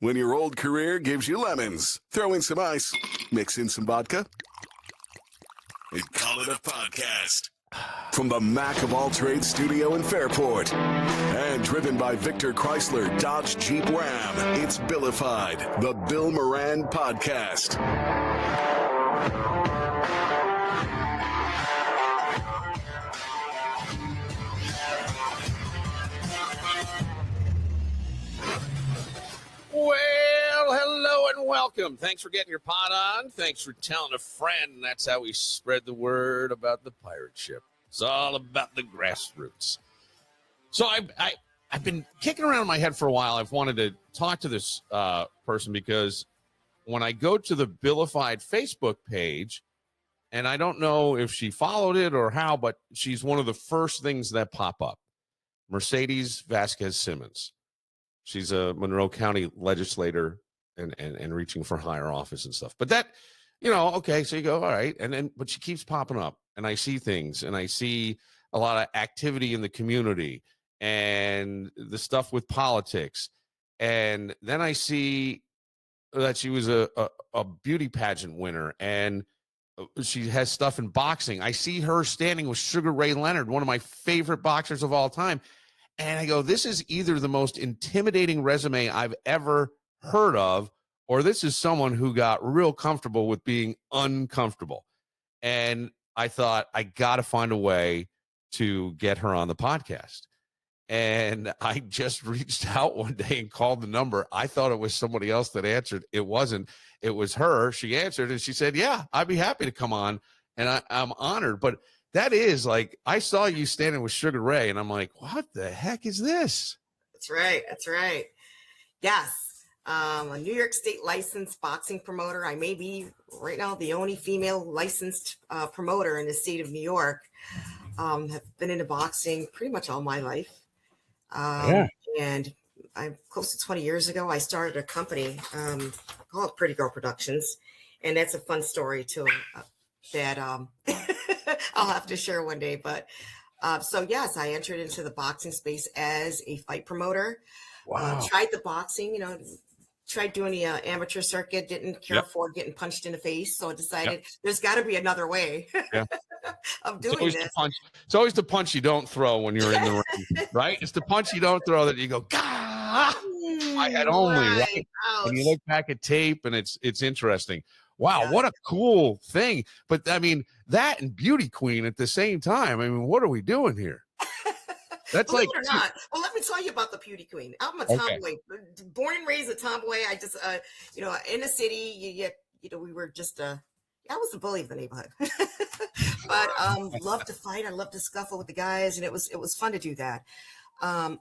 When your old career gives you lemons, throw in some ice, mix in some vodka, and call it a podcast. From the Mac of All Trades studio in Fairport, and driven by Victor Chrysler Dodge Jeep Ram, it's Billified, the Bill Moran Podcast. Well, hello and welcome. Thanks for getting your pot on. Thanks for telling a friend. That's how we spread the word about the pirate ship. It's all about the grassroots. So I've been kicking around in my head for a while. I've wanted to talk to this person because when I go to the Billified Facebook page, and I don't know if she followed it or how, but she's one of the first things that pop up. Mercedes Vasquez Simmons. She's a Monroe County legislator and reaching for higher office and stuff. But that, okay, so you go, all right. But she keeps popping up, and I see things, and I see a lot of activity in the community and the stuff with politics. And then I see that she was a beauty pageant winner, and she has stuff in boxing. I see her standing with Sugar Ray Leonard, one of my favorite boxers of all time. And I go, this is either the most intimidating resume I've ever heard of, or this is someone who got real comfortable with being uncomfortable. And I thought, I got to find a way to get her on the podcast. And I just reached out one day and called the number. I thought it was somebody else that answered. It wasn't. It was her. She answered, and she said, yeah, I'd be happy to come on. And I'm honored. But that is like, I saw you standing with Sugar Ray, and I'm like, what the heck is this? That's right. That's right. Yes. A New York State licensed boxing promoter. I may be right now the only female licensed promoter in the state of New York. Have been into boxing pretty much all my life. And I'm close to 20 years ago, I started a company called Pretty Girl Productions. And that's a fun story too, that I'll have to share one day. But so yes, I entered into the boxing space as a fight promoter. Wow. Tried the boxing, tried doing the amateur circuit, didn't care for getting punched in the face. So I decided there's got to be another way of doing this. It's always the punch you don't throw when you're in the ring, right? It's the punch you don't throw that you go, gah! I had only, right? And you look back at tape, and it's interesting. Wow, what a cool thing. But I mean, that and Beauty Queen at the same time. I mean, what are we doing here? That's Believe it or not. Well, let me tell you about the Beauty Queen. I'm a tomboy, born and raised a tomboy. I just, in the city, we were just, I was the bully of the neighborhood, but loved to fight. I loved to scuffle with the guys, and it was fun to do that.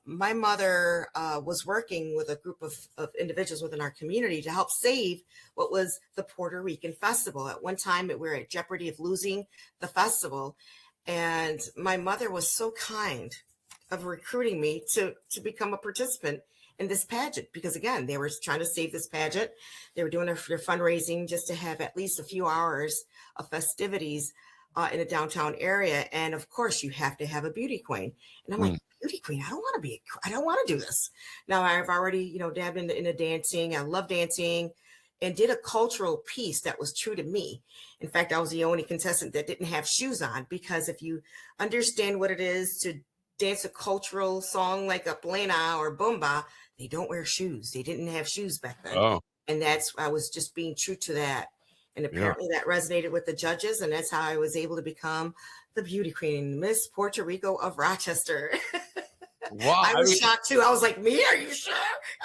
My mother was working with a group of individuals within our community to help save what was the Puerto Rican festival. At one time, we were at jeopardy of losing the festival. And my mother was so kind of recruiting me to become a participant in this pageant, because again, they were trying to save this pageant. They were doing their fundraising just to have at least a few hours of festivities in a downtown area. And of course, you have to have a beauty queen. And I'm like, beauty queen, I don't want to do this. Now I've already, dabbed into dancing. I love dancing, and did a cultural piece that was true to me. In fact, I was the only contestant that didn't have shoes on, because if you understand what it is to dance a cultural song like a plena or bomba, they don't wear shoes. They didn't have shoes back then. Oh. And I was just being true to that. And apparently that resonated with the judges. And that's how I was able to become the beauty queen, Miss Puerto Rico of Rochester. Wow. I was shocked too. I was like, me? Are you sure?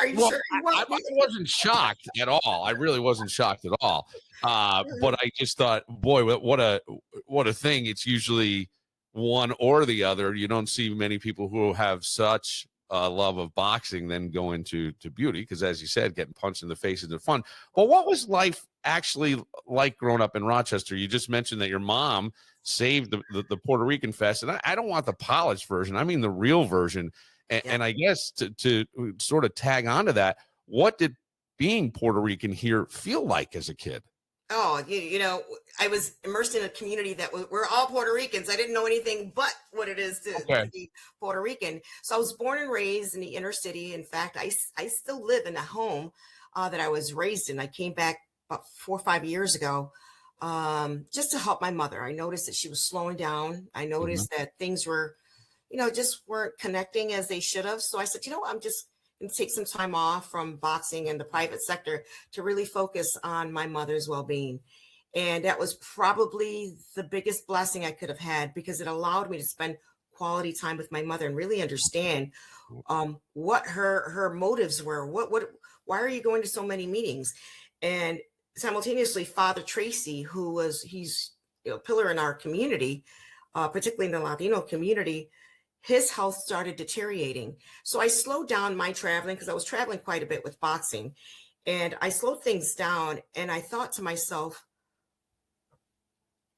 Are you sure? I wasn't shocked at all. I really wasn't shocked at all. But I just thought, boy, what a thing. It's usually one or the other. You don't see many people who have such a love of boxing then go into beauty, because as you said, getting punched in the face isn't fun. Well, what was life actually like growing up in Rochester? You just mentioned that your mom saved the Puerto Rican fest, and I don't want the polished version. I mean the real version. And I guess to sort of tag onto that, what did being Puerto Rican here feel like as a kid? Oh, I was immersed in a community that we're all Puerto Ricans. I didn't know anything but what it is to be Puerto Rican. So I was born and raised in the inner city. In fact, I still live in a home that I was raised in. I came back about 4 or 5 years ago just to help my mother. I noticed that she was slowing down. I noticed that things were, just weren't connecting as they should have. So I said, I'm just going to take some time off from boxing and the private sector to really focus on my mother's well-being. And that was probably the biggest blessing I could have had, because it allowed me to spend quality time with my mother and really understand what her motives were. Why are you going to so many meetings? And simultaneously, Father Tracy, he's a pillar in our community, particularly in the Latino community, his health started deteriorating. So I slowed down my traveling, because I was traveling quite a bit with boxing, and I slowed things down. And I thought to myself,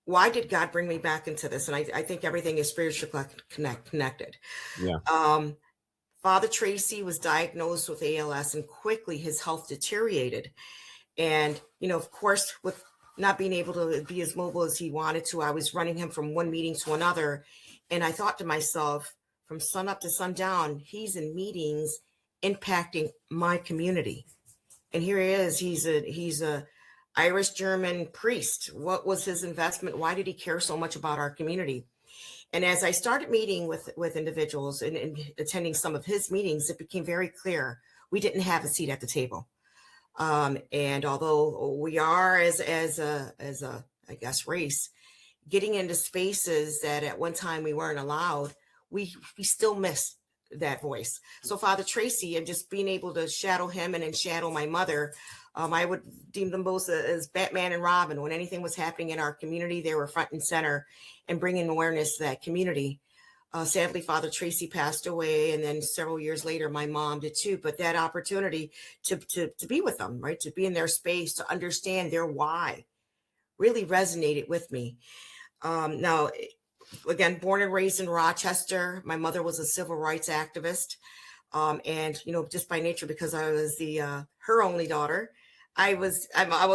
why did God bring me back into this? And I think everything is spiritually connected. Yeah. Father Tracy was diagnosed with ALS, and quickly his health deteriorated. And, of course, with not being able to be as mobile as he wanted to, I was running him from one meeting to another. And I thought to myself, from sun up to sundown, he's in meetings impacting my community. And here he is. He's a Irish German priest. What was his investment? Why did he care so much about our community? And as I started meeting with individuals and attending some of his meetings, it became very clear we didn't have a seat at the table. And although we are as a I guess race, getting into spaces that at one time we weren't allowed, we still miss that voice. So Father Tracy, and just being able to shadow him and then shadow my mother, I would deem them both as Batman and Robin. When anything was happening in our community, they were front and center and bringing awareness to that community. Sadly, Father Tracy passed away, and then several years later, my mom did too. But that opportunity to be with them, right, to be in their space, to understand their why, really resonated with me. Now, again, born and raised in Rochester, my mother was a civil rights activist, and just by nature, because I was her only daughter, I was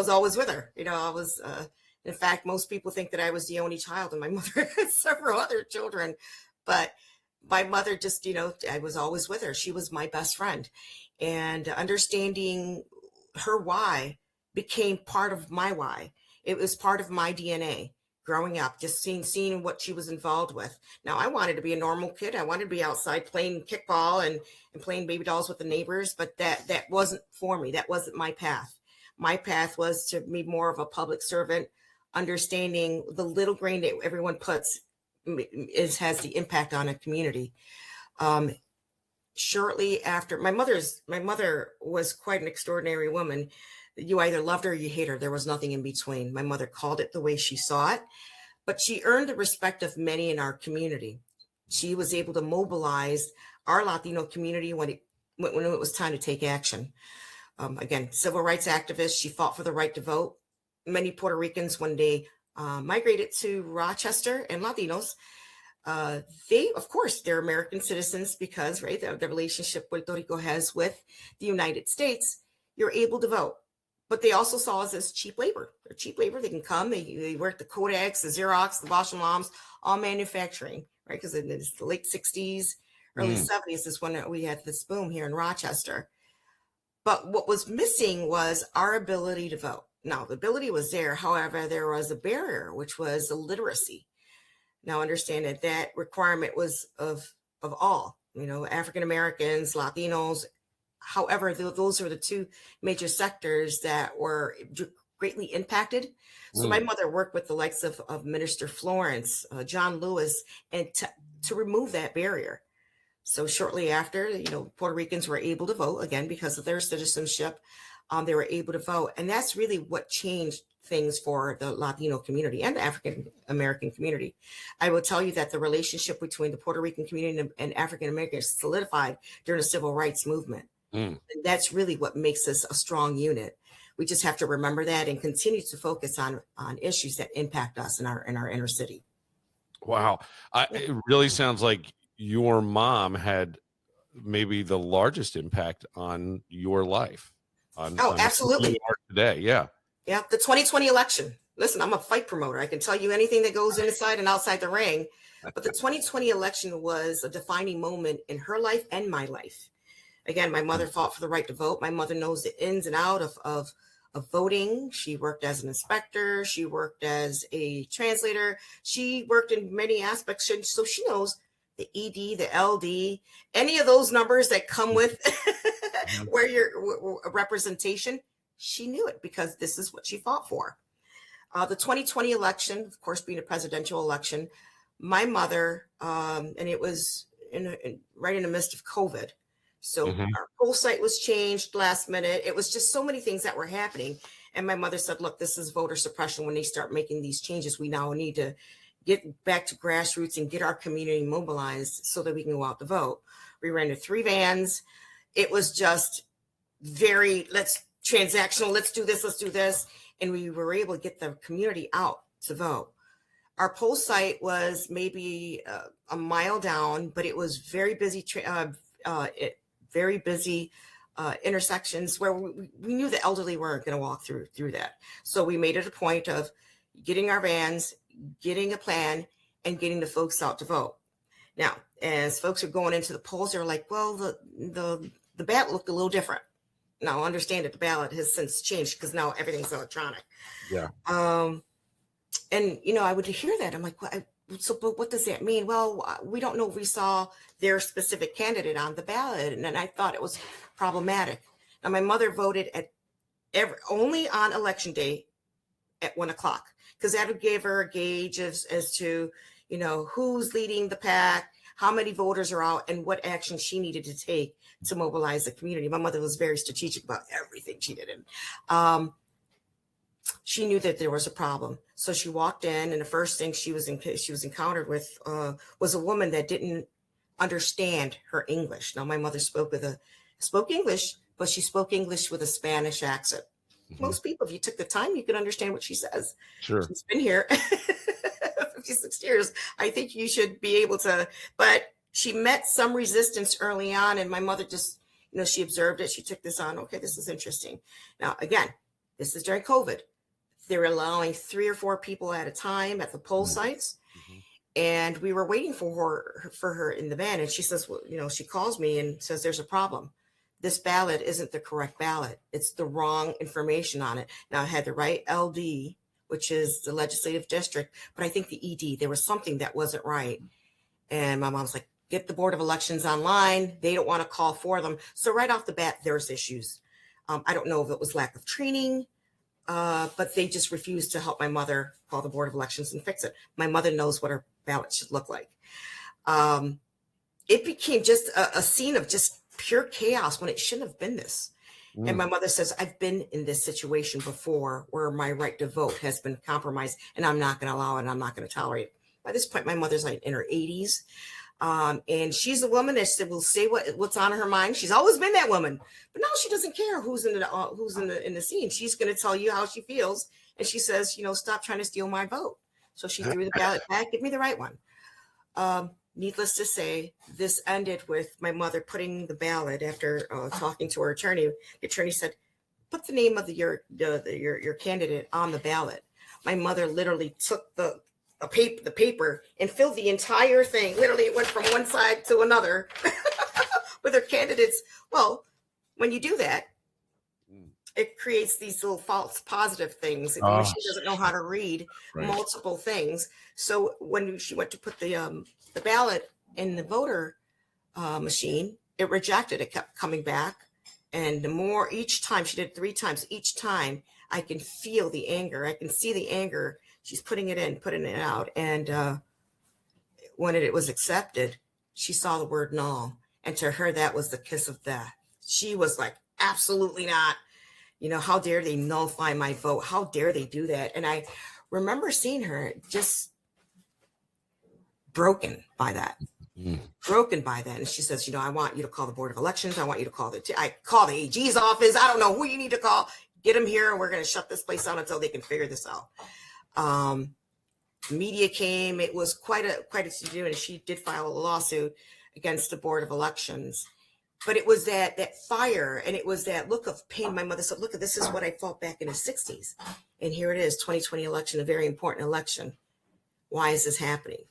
always with her. I was. In fact, most people think that I was the only child, and my mother had several other children. But my mother just, I was always with her. She was my best friend. And understanding her why became part of my why. It was part of my DNA growing up, just seeing what she was involved with. Now, I wanted to be a normal kid. I wanted to be outside playing kickball and playing baby dolls with the neighbors. But that wasn't for me. That wasn't my path. My path was to be more of a public servant, understanding the little grain that everyone puts has the impact on a community. Shortly after, my mother was quite an extraordinary woman. You either loved her or you hate her. There was nothing in between. My mother called it the way she saw it, but she earned the respect of many in our community. She was able to mobilize our Latino community when it was time to take action. Again, civil rights activist. She fought for the right to vote. Many Puerto Ricans, when they migrated to Rochester, and Latinos, of course, they're American citizens because, right, the relationship Puerto Rico has with the United States, you're able to vote. But they also saw us as cheap labor. They're cheap labor. They can come. They work the Kodaks, the Xerox, the Bosch and Loms, all manufacturing, right? Because in the late 60s, early 70s is when we had this boom here in Rochester. But what was missing was our ability to vote. Now, the ability was there. However, there was a barrier, which was illiteracy. Now, understand that requirement was of all, African Americans, Latinos. However, those are the two major sectors that were greatly impacted. So my mother worked with the likes of Minister Florence, John Lewis, and to remove that barrier. So shortly after, Puerto Ricans were able to vote again because of their citizenship. They were able to vote. And that's really what changed things for the Latino community and the African American community. I will tell you that the relationship between the Puerto Rican community and African Americans solidified during the civil rights movement. And that's really what makes us a strong unit. We just have to remember that and continue to focus on issues that impact us in our inner city. Wow. It really sounds like your mom had maybe the largest impact on your life. On Absolutely. You are today. Yeah. Yeah. The 2020 election. Listen, I'm a fight promoter. I can tell you anything that goes inside and outside the ring. But the 2020 election was a defining moment in her life and my life. Again, my mother fought for the right to vote. My mother knows the ins and out of voting. She worked as an inspector. She worked as a translator. She worked in many aspects. So she knows the ED, the LD, any of those numbers that come with where you're a representation. She knew it because this is what she fought for. The 2020 election, of course, being a presidential election, my mother, and it was right in the midst of COVID. So our poll site was changed last minute. It was just so many things that were happening. And my mother said, look, this is voter suppression. When they start making these changes, we now need to get back to grassroots and get our community mobilized so that we can go out to vote. We rented 3 vans. It was just very, let's transactional. Let's do this. And we were able to get the community out to vote. Our poll site was maybe a mile down, but it was very busy, intersections where we knew the elderly weren't going to walk through that. So we made it a point of getting our vans, getting a plan, and getting the folks out to vote. Now, as folks are going into the polls, they're like, well, the ballot looked a little different. Now, understand that the ballot has since changed because now everything's electronic. Yeah. And, I would hear that. I'm like, but what does that mean? Well, we don't know if we saw their specific candidate on the ballot. And I thought it was problematic. Now, my mother voted only on election day at 1:00, because that would give her a gauge as to, who's leading the pack, how many voters are out, and what action she needed to take to mobilize the community. My mother was very strategic about everything she did. And she knew that there was a problem. So she walked in, and the first thing she was encountered with was a woman that didn't understand her English. Now, my mother spoke English, but she spoke English with a Spanish accent. Most people, if you took the time, you could understand what she says. Sure. She's been here 56 years. I think you should be able to, but she met some resistance early on, and my mother just, she observed it. She took this on. Okay, this is interesting. Now, again, this is during COVID. They're allowing 3 or 4 people at a time at the poll sites. And we were waiting for her in the van. And she says, well, she calls me and says, there's a problem. This ballot isn't the correct ballot. It's the wrong information on it. Now, I had the right LD, which is the legislative district, but I think the ED, there was something that wasn't right. And my mom's like, get the Board of Elections online. They don't want to call for them. So right off the bat, there's issues. I don't know if it was lack of training, but they just refused to help my mother call the Board of Elections and fix it. My mother knows what her ballot should look like. It became just a scene of just pure chaos when it shouldn't have been this. And my mother says, I've been in this situation before where my right to vote has been compromised, and I'm not going to allow it, and I'm not going to tolerate it. By this point, my mother's like in her 80s. And she's a woman that will say what's on her mind. She's always been that woman, but now she doesn't care who's in the scene. She's going to tell you how she feels. And she says, stop trying to steal my vote. So she threw the ballot back. Give me the right one. Needless to say, this ended with my mother putting the ballot after talking to her attorney. The attorney said, put the name of your candidate on the ballot. My mother literally took the paper and filled the entire thing. Literally, it went from one side to another with her candidates. Well, when you do that, it creates these little false positive things. She doesn't know how to read multiple things. So when she went to put the ballot in the voter machine, it rejected. It kept coming back. And the more each time, she did it 3 times, each time I can feel the anger. I can see the anger. She's putting it in, putting it out. And when it was accepted, she saw the word null. And to her, that was the kiss of death. She was like, absolutely not. How dare they nullify my vote? How dare they do that? And I remember seeing her just broken by that. And she says, I want you to call the Board of Elections. I want you to call call the AG's office. I don't know who you need to call. Get them here, and we're going to shut this place down until they can figure this out. Media came. It was quite a to-do, and she did file a lawsuit against the Board of Elections. But it was that fire, and it was that look of pain. My mother said, look, this is what I felt back in the 60s. And here it is, 2020 election, a very important election. Why is this happening?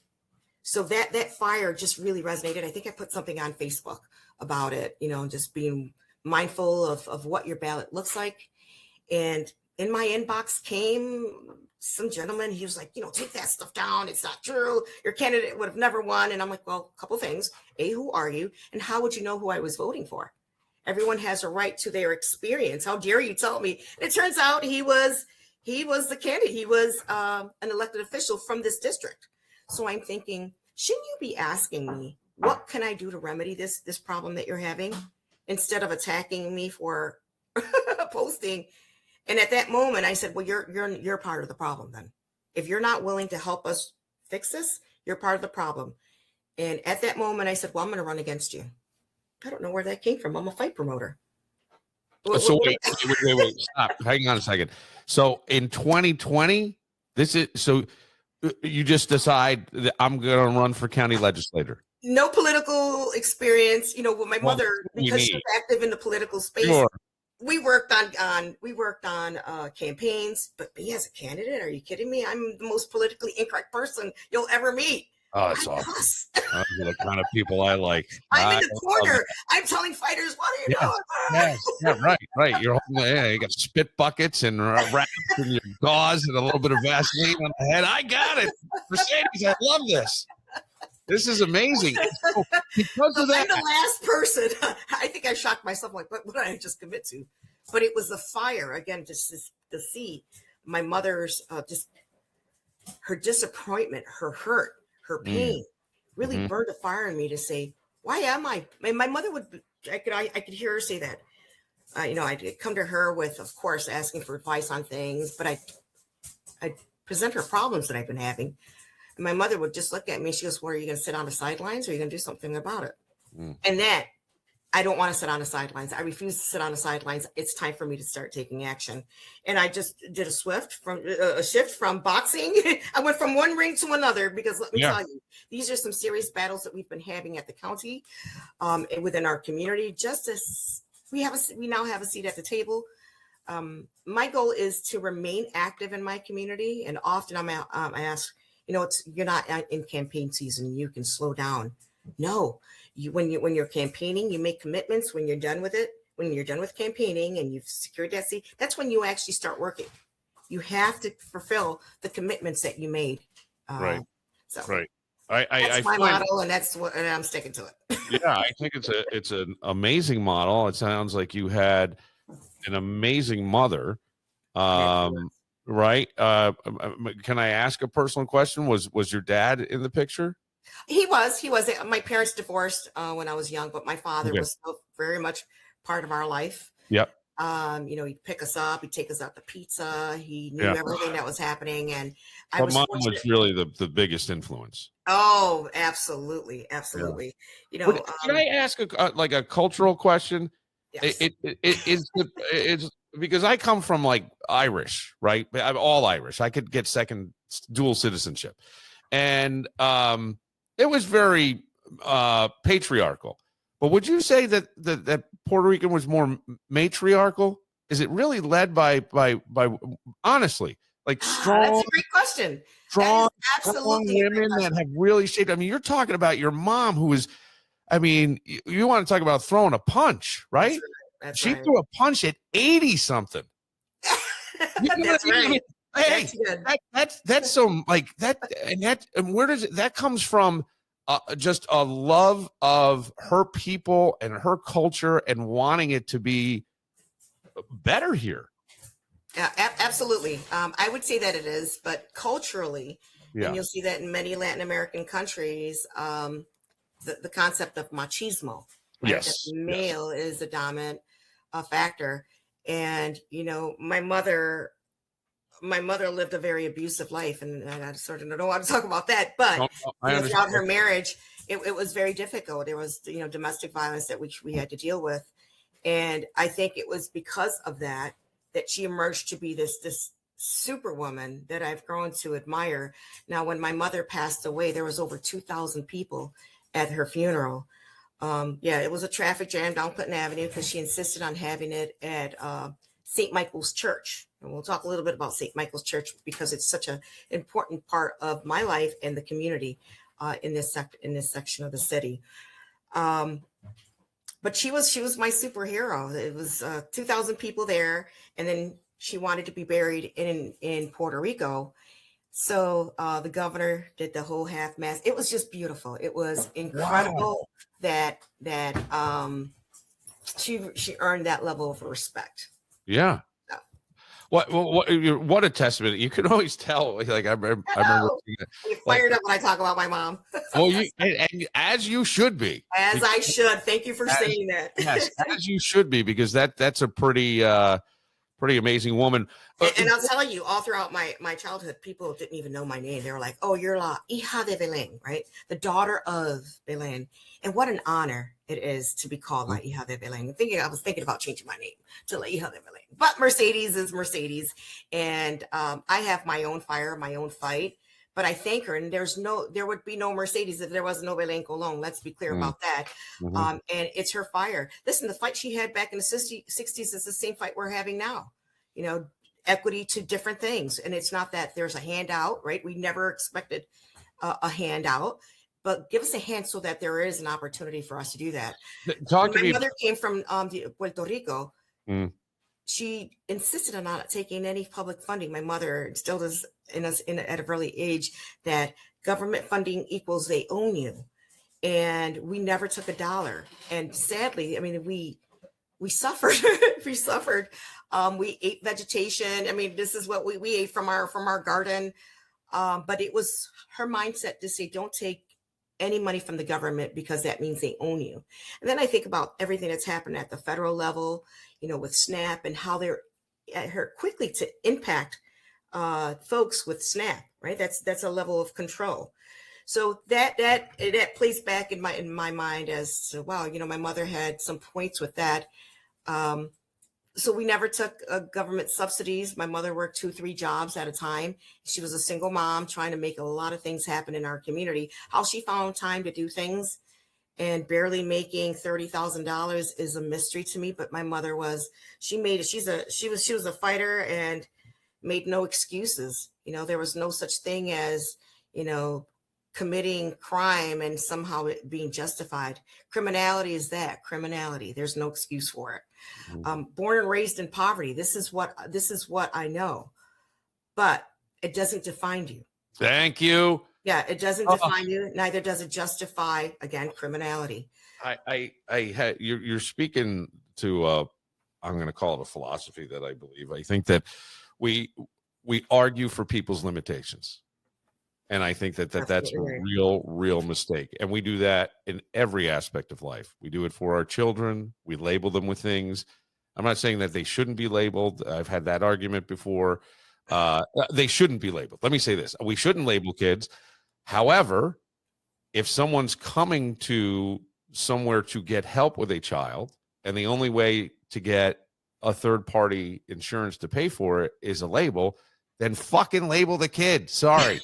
So that fire just really resonated. I think I put something on Facebook about it, just being mindful of what your ballot looks like. And in my inbox came some gentleman. He was like, take that stuff down. It's not true. Your candidate would have never won. And I'm like, well, a couple things. A, who are you? And how would you know who I was voting for? Everyone has a right to their experience. How dare you tell me? And it turns out he was the candidate. He was an elected official from this district. So I'm thinking, shouldn't you be asking me, what can I do to remedy this problem that you're having, instead of attacking me for posting? And at that moment, I said, well, you're part of the problem then. If you're not willing to help us fix this, you're part of the problem. And at that moment, I said, well, I'm going to run against you. I don't know where that came from. I'm a fight promoter. So wait, stop. Hang on a second. So in 2020, you just decide that I'm going to run for county legislator. No political experience. With my mother, because she was active in the political space. Sure. We worked on campaigns, but me as a candidate, are you kidding me? I'm the most politically incorrect person you'll ever meet. Oh, that's awesome. Those are the kind of people I like. I'm in the corner. I'm telling fighters, what are you doing? Yeah, right. You're holding, you got spit buckets and wraps and your gauze and a little bit of Vaseline on the head. I got it. Mercedes, I love this. This is amazing. So, because of that, I'm the last person. I think I shocked myself. Like, what did I just commit to? But it was the fire again, just to see my mother's just her disappointment, her hurt, her pain, really burned a fire in me to say, why am I? My mother I could hear her say that. I'd come to her with, of course, asking for advice on things, but I'd present her problems that I've been having. And my mother would just look at me. She goes, well, are you going to sit on the sidelines, or are you going to do something about it? And that, I don't want to sit on the sidelines. I refuse to sit on the sidelines. It's time for me to start taking action. And I just did a shift from boxing. I went from one ring to another, because let me tell you, these are some serious battles that we've been having at the county, and within our community. Just as we now have a seat at the table. My goal is to remain active in my community. And often I ask, you're not in campaign season. You can slow down. No, when you're campaigning, you make commitments. When you're done with it, when you're done with campaigning and you've secured that seat, that's when you actually start working. You have to fulfill the commitments that you made. Right. So right. That's my model, and and I'm sticking to it. Yeah, I think it's an amazing model. It sounds like you had an amazing mother. Right. Can I ask a personal question? Was your dad in the picture? He was. My parents divorced when I was young, but my father was still very much part of our life. Yep. He'd pick us up, he'd take us out to pizza. He knew everything that was happening. And mom was really the biggest influence. Oh, absolutely. Absolutely. Yeah. Can I ask a cultural question? Yes. It's because I come from Irish, right? I'm all Irish. I could get second dual citizenship. And it was very patriarchal. But would you say that Puerto Rican was more matriarchal? Is it really led by honestly, strong? That's a great question. Strong women that have really shaped. I mean, you're talking about your mom, who is, you want to talk about throwing a punch, right? She threw a punch at 80 something. That's right. Hey, that's so that, and where does that comes from? Just a love of her people and her culture and wanting it to be better here. Yeah, absolutely. I would say that it is, but culturally, and you'll see that in many Latin American countries, the concept of machismo, right? Yes, that male is a dominant factor. And my mother lived a very abusive life, and I sort of don't want to talk about that, but throughout her marriage, it was very difficult. There was, domestic violence that we had to deal with. And I think it was because of that she emerged to be this superwoman that I've grown to admire. Now, when my mother passed away, there was over 2,000 people at her funeral. It was a traffic jam down Clinton Avenue because she insisted on having it at St. Michael's Church. And we'll talk a little bit about St. Michael's Church because it's such an important part of my life and the community. in this section of the city. But she was my superhero. It was 2,000 people there, and then she wanted to be buried in Puerto Rico. So the governor did the whole half mass. It was just beautiful. It was incredible that she earned that level of respect. Yeah. So. What a testament! You can always tell. Like I remember you're fired up when I talk about my mom. Well, and as you should be. As I should. Thank you for saying that. Yes, as you should be, because that's a pretty amazing woman. And I'll tell you, all throughout my childhood, people didn't even know my name. They were like, "Oh, you're la hija de Belén, right? The daughter of Belén." And what an honor it is to be called la hija de Belén. I was thinking about changing my name to la hija de Belén, but Mercedes is Mercedes, and I have my own fire, my own fight. But I thank her, and there would be no Mercedes if there was no Belén Colón. Let's be clear about that. And it's her fire. Listen, the fight she had back in the 60s is the same fight we're having now. You know, equity to different things. And it's not that there's a handout, right? We never expected a handout, but give us a hand so that there is an opportunity for us to do that. My mother came from Puerto Rico. She insisted on not taking any public funding. My mother still does in us at a early age that government funding equals they own you. And we never took a dollar. And sadly, I mean, we suffered. We suffered. We ate vegetation. I mean, this is what we ate from our garden. But it was her mindset to say, don't take any money from the government because that means they own you. And then I think about everything that's happened at the federal level, you know, with SNAP and how they're at her quickly to impact folks with SNAP, right? That's a level of control. So that plays back in my mind as to, wow, you know, my mother had some points with that. So we never took government subsidies. My mother worked 2-3 jobs at a time. She was a single mom trying to make a lot of things happen in our community. How she found time to do things and barely making $30,000 is a mystery to me. But my mother she was a fighter and made no excuses. You know, there was no such thing as, you know, committing crime and somehow it being justified. Criminality is that criminality. There's no excuse for it. Born and raised in poverty. This is what I know, but it doesn't define you. Thank you. Yeah, it doesn't define you. Neither does it justify, again, criminality. You're speaking to I'm going to call it a philosophy that I believe. I think that we argue for people's limitations. And I think that's a real mistake. And we do that in every aspect of life. We do it for our children. We label them with things. I'm not saying that they shouldn't be labeled. I've had that argument before. They shouldn't be labeled. Let me say this. We shouldn't label kids. However, if someone's coming to somewhere to get help with a child, and the only way to get a third-party insurance to pay for it is a label, then fucking label the kid. Sorry.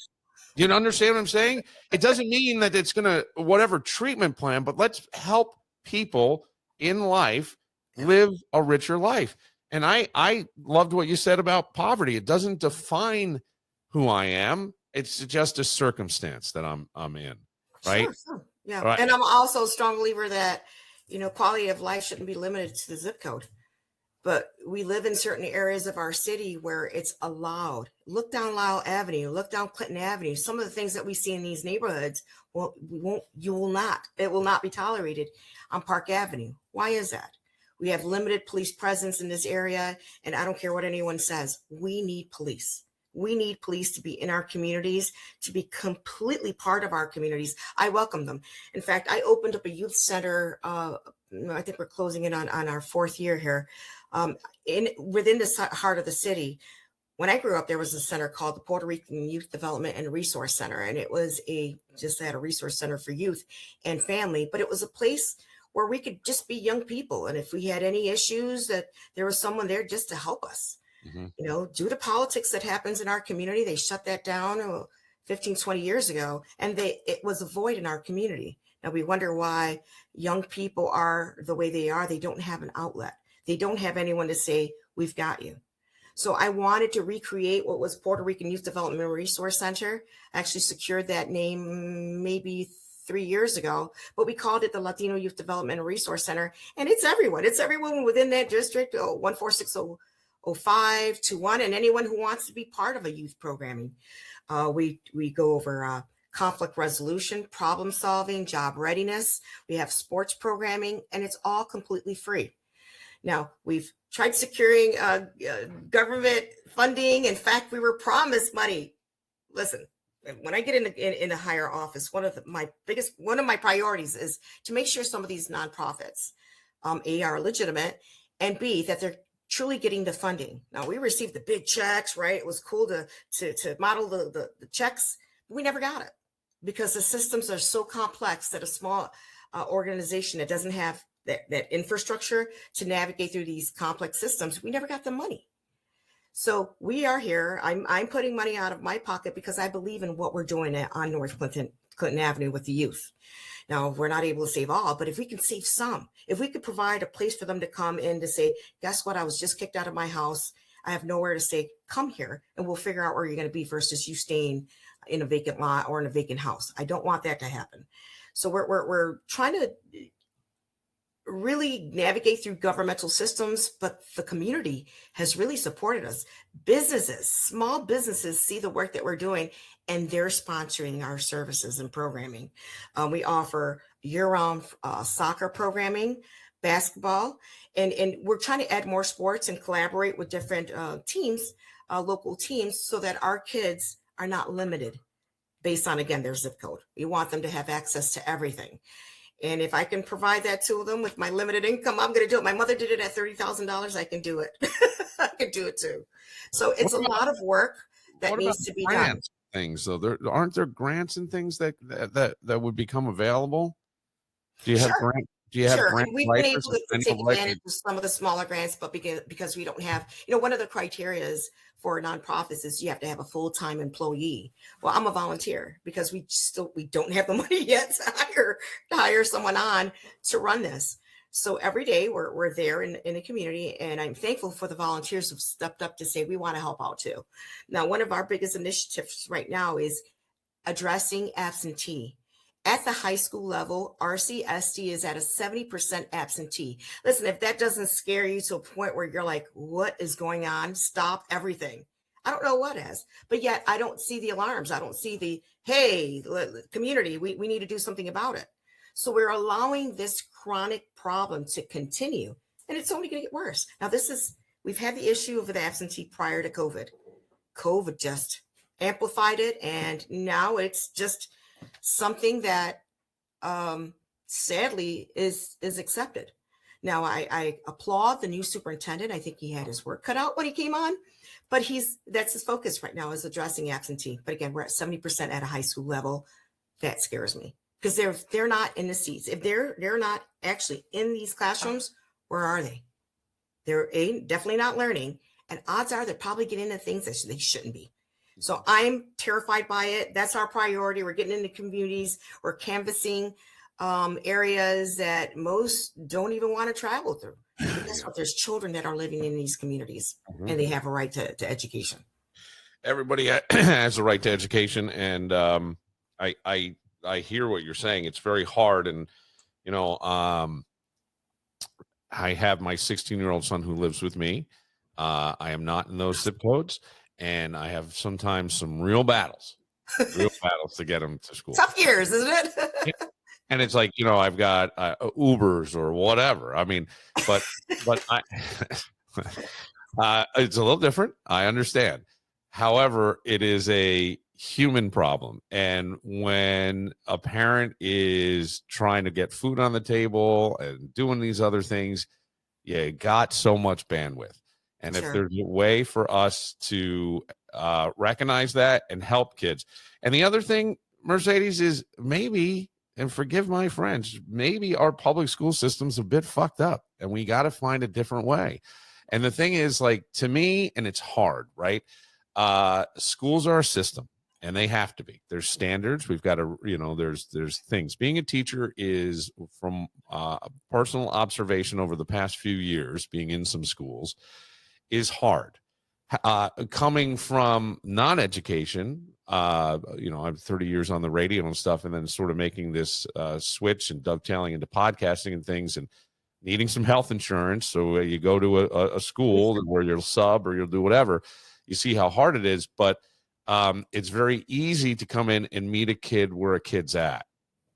You understand what I'm saying? It doesn't mean that it's going to whatever treatment plan, but let's help people in life live a richer life. And I loved what you said about poverty. It doesn't define who I am. It's just a circumstance that I'm in, right? Sure. Yeah. Right. And I'm also a strong believer that, you know, quality of life shouldn't be limited to the zip code. But we live in certain areas of our city where it's allowed. Look down Lyle Avenue, look down Clinton Avenue. Some of the things that we see in these neighborhoods, it will not be tolerated on Park Avenue. Why is that? We have limited police presence in this area. And I don't care what anyone says. We need police. We need police to be in our communities, to be completely part of our communities. I welcome them. In fact, I opened up a youth center. I think we're closing in on our 4th year here. Within the heart of the city. When I grew up, there was a center called the Puerto Rican Youth Development and Resource Center. And it was just had a resource center for youth and family, but it was a place where we could just be young people. And if we had any issues, that there was someone there just to help us. You know, due to politics that happens in our community, they shut that down 15, 20 years ago, and it was a void in our community. Now we wonder why young people are the way they are. They don't have an outlet. They don't have anyone to say, we've got you. So I wanted to recreate what was Puerto Rican Youth Development Resource Center. I actually secured that name maybe 3 years ago, but we called it the Latino Youth Development Resource Center. And it's everyone. It's everyone within that district, 1460521, and anyone who wants to be part of a youth programming. We go over conflict resolution, problem solving, job readiness. We have sports programming, and it's all completely free. Now, we've tried securing government funding. In fact, we were promised money. Listen, when I get in a higher office, one of my priorities is to make sure some of these nonprofits, A, are legitimate, and B, that they're truly getting the funding. Now, we received the big checks, right? It was cool to model the checks. But we never got it because the systems are so complex that a small organization that doesn't have that infrastructure to navigate through these complex systems, we never got the money. So we are here. I'm putting money out of my pocket because I believe in what we're doing on North Clinton Avenue with the youth. Now, we're not able to save all, but if we can save some, if we could provide a place for them to come in to say, guess what? I was just kicked out of my house. I have nowhere to stay. Come here and we'll figure out where you're going to be versus you staying in a vacant lot or in a vacant house. I don't want that to happen. So we're trying to really navigate through governmental systems, but the community has really supported us. Businesses, small businesses see the work that we're doing and they're sponsoring our services and programming. We offer year-round soccer programming, basketball, and we're trying to add more sports and collaborate with different teams, local teams, so that our kids are not limited based on, again, their zip code. We want them to have access to everything. And if I can provide that to them with my limited income, I'm going to do it. My mother did it at $30,000. I can do it. I can do it too. So it's a lot of work that needs to be done. Things though, aren't there grants and things that would become available? Do you have grants? Do you have grant We've been able to take like advantage of some of the smaller grants, but because we don't have, one of the criteria is for nonprofits is you have to have a full-time employee. Well, I'm a volunteer because we don't have the money yet to hire someone on to run this. So every day we're there in the community, and I'm thankful for the volunteers who've stepped up to say we want to help out too. Now, one of our biggest initiatives right now is addressing absentee. At the high school level, RCSD is at a 70% absentee. Listen, if that doesn't scare you to a point where you're like, what is going on? Stop everything. I don't know what is, but yet I don't see the alarms. I don't see the, hey, community, we need to do something about it. So we're allowing this chronic problem to continue, and it's only going to get worse. Now, we've had the issue of the absentee prior to COVID. COVID just amplified it, and now it's just something that sadly is accepted. Now, I applaud the new superintendent. I think he had his work cut out when he came on, but that's his focus right now, is addressing absentee. But again, we're at 70% at a high school level. That scares me because they're not in the seats. If they're not actually in these classrooms, where are they? They're definitely not learning, and odds are they're probably getting into things that they shouldn't be. So I'm terrified by it. That's our priority. We're getting into communities. We're canvassing areas that most don't even want to travel through. Guess what? There's children that are living in these communities, and they have a right to education. Everybody has a right to education, and I hear what you're saying. It's very hard, and I have my 16-year-old son who lives with me. I am not in those zip codes. And I have sometimes some real battles to get them to school. Tough years, isn't it? Yeah. And it's like, I've got Ubers or whatever. I mean, but it's a little different. I understand. However, it is a human problem. And when a parent is trying to get food on the table and doing these other things, you got so much bandwidth. And if there's a way for us to recognize that and help kids. And the other thing, Mercedes, is maybe, and forgive my French, maybe our public school system's a bit fucked up and we got to find a different way. And the thing is, like, to me, and it's hard, right? Schools are a system and they have to be. There's standards. We've got to, there's things. Being a teacher is, from personal observation over the past few years, being in some schools, is hard. coming from non-education, I'm 30 years on the radio and stuff, and then sort of making this switch and dovetailing into podcasting and things, and needing some health insurance. So you go to a school where you'll sub or you'll do whatever. You see how hard it is, but it's very easy to come in and meet a kid where a kid's at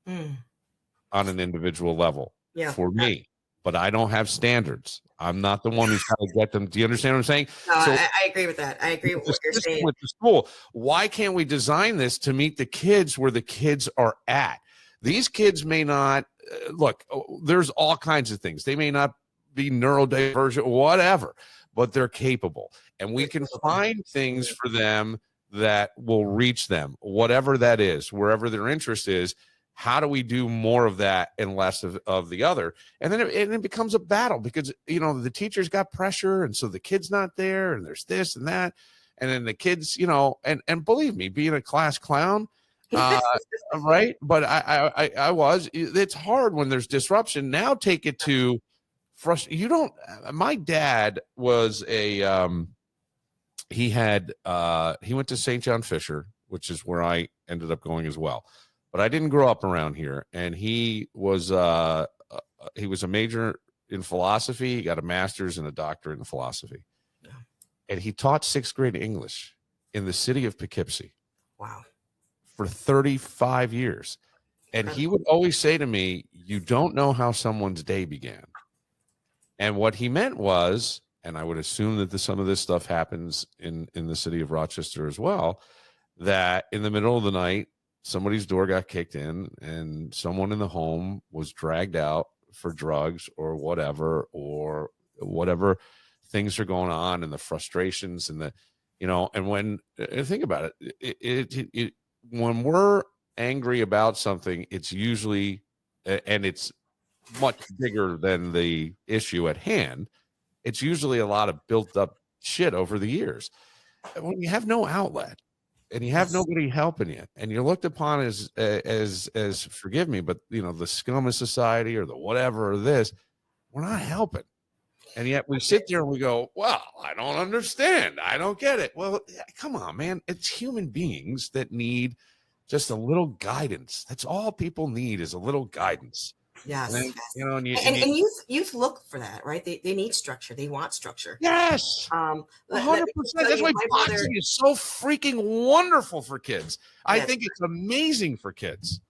on an individual level for me. But I don't have standards. I'm not the one who's trying to get them. Do you understand what I'm saying? No, so, I agree with that. I agree with what you're saying. With the school, why can't we design this to meet the kids where the kids are at? These kids may not look. There's all kinds of things. They may not be neurodivergent, whatever, but they're capable, and we can find things for them that will reach them, whatever that is, wherever their interest is. How do we do more of that and less of the other? And then it becomes a battle because, the teacher's got pressure. And so the kid's not there and there's this and that. And then the kids, and believe me, being a class clown, right. But it's hard when there's disruption. Now take it to frustration. My dad was he went to St. John Fisher, which is where I ended up going as well. But I didn't grow up around here, and he was a major in philosophy. He got a master's and a doctorate in philosophy, and he taught 6th grade English in the city of Poughkeepsie. Wow! For 35 years, and he would always say to me, "You don't know how someone's day began," and what he meant was, and I would assume that some of this stuff happens in the city of Rochester as well, that in the middle of the night, somebody's door got kicked in and someone in the home was dragged out for drugs or whatever things are going on, and the frustrations and and when think about it, when we're angry about something, it's usually, and it's much bigger than the issue at hand. It's usually a lot of built up shit over the years. When you have no outlet, and you have nobody helping you, and you're looked upon as forgive me, but the scum of society or the whatever or this, we're not helping. And yet we sit there and we go, well, I don't understand. I don't get it. Well, come on, man. It's human beings that need just a little guidance. That's all people need, is a little guidance. Yes. And youth look for that, right? They need structure. They want structure. Yes. 100%. That's why boxing is so freaking wonderful for kids. I think it's amazing for kids.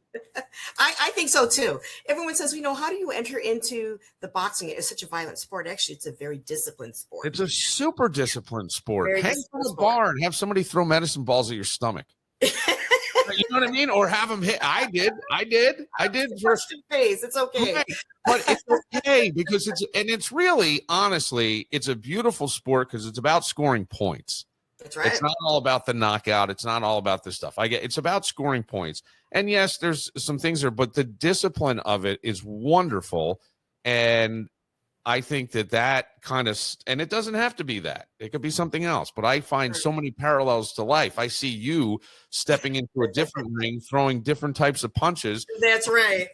I think so too. Everyone says, how do you enter into the boxing? It's such a violent sport. Actually, it's a very disciplined sport. It's a super disciplined sport. Hang in the bar and have somebody throw medicine balls at your stomach. You know what I mean? Or have them hit. I did. First in phase. It's okay. Right. But it's okay because it's really, honestly, it's a beautiful sport because it's about scoring points. That's right. It's not all about the knockout. It's not all about this stuff. It's about scoring points. And yes, there's some things there, but the discipline of it is wonderful. And I think that kind of, and it doesn't have to be that. It could be something else. But I find so many parallels to life. I see you stepping into a different ring, throwing different types of punches. That's right.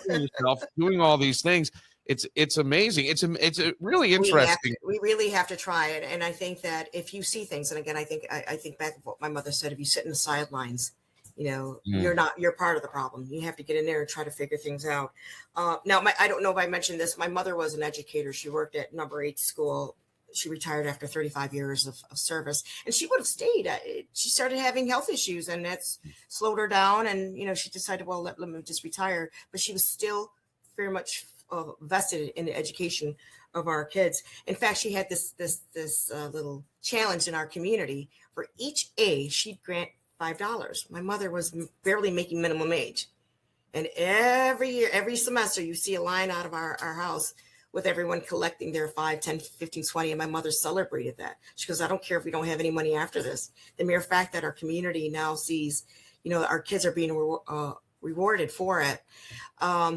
yourself, doing all these things. It's amazing. It's really interesting. We really have to try it. And I think that if you see things, and again, I think back to what my mother said, if you sit in the sidelines, you're part of the problem. You have to get in there and try to figure things out. Now, I don't know if I mentioned this. My mother was an educator. She worked at number 8 school. She retired after 35 years of service, and she would have stayed. She started having health issues, and that's slowed her down. And, she decided, well, let me just retire. But she was still very much vested in the education of our kids. In fact, she had this little challenge in our community. For each A, she'd grant $5. My mother was barely making minimum wage. And every year, every semester, you see a line out of our house with everyone collecting their 5, 10, 15, 20. And my mother celebrated that. She goes, I don't care if we don't have any money after this. The mere fact that our community now sees, our kids are being rewarded for it.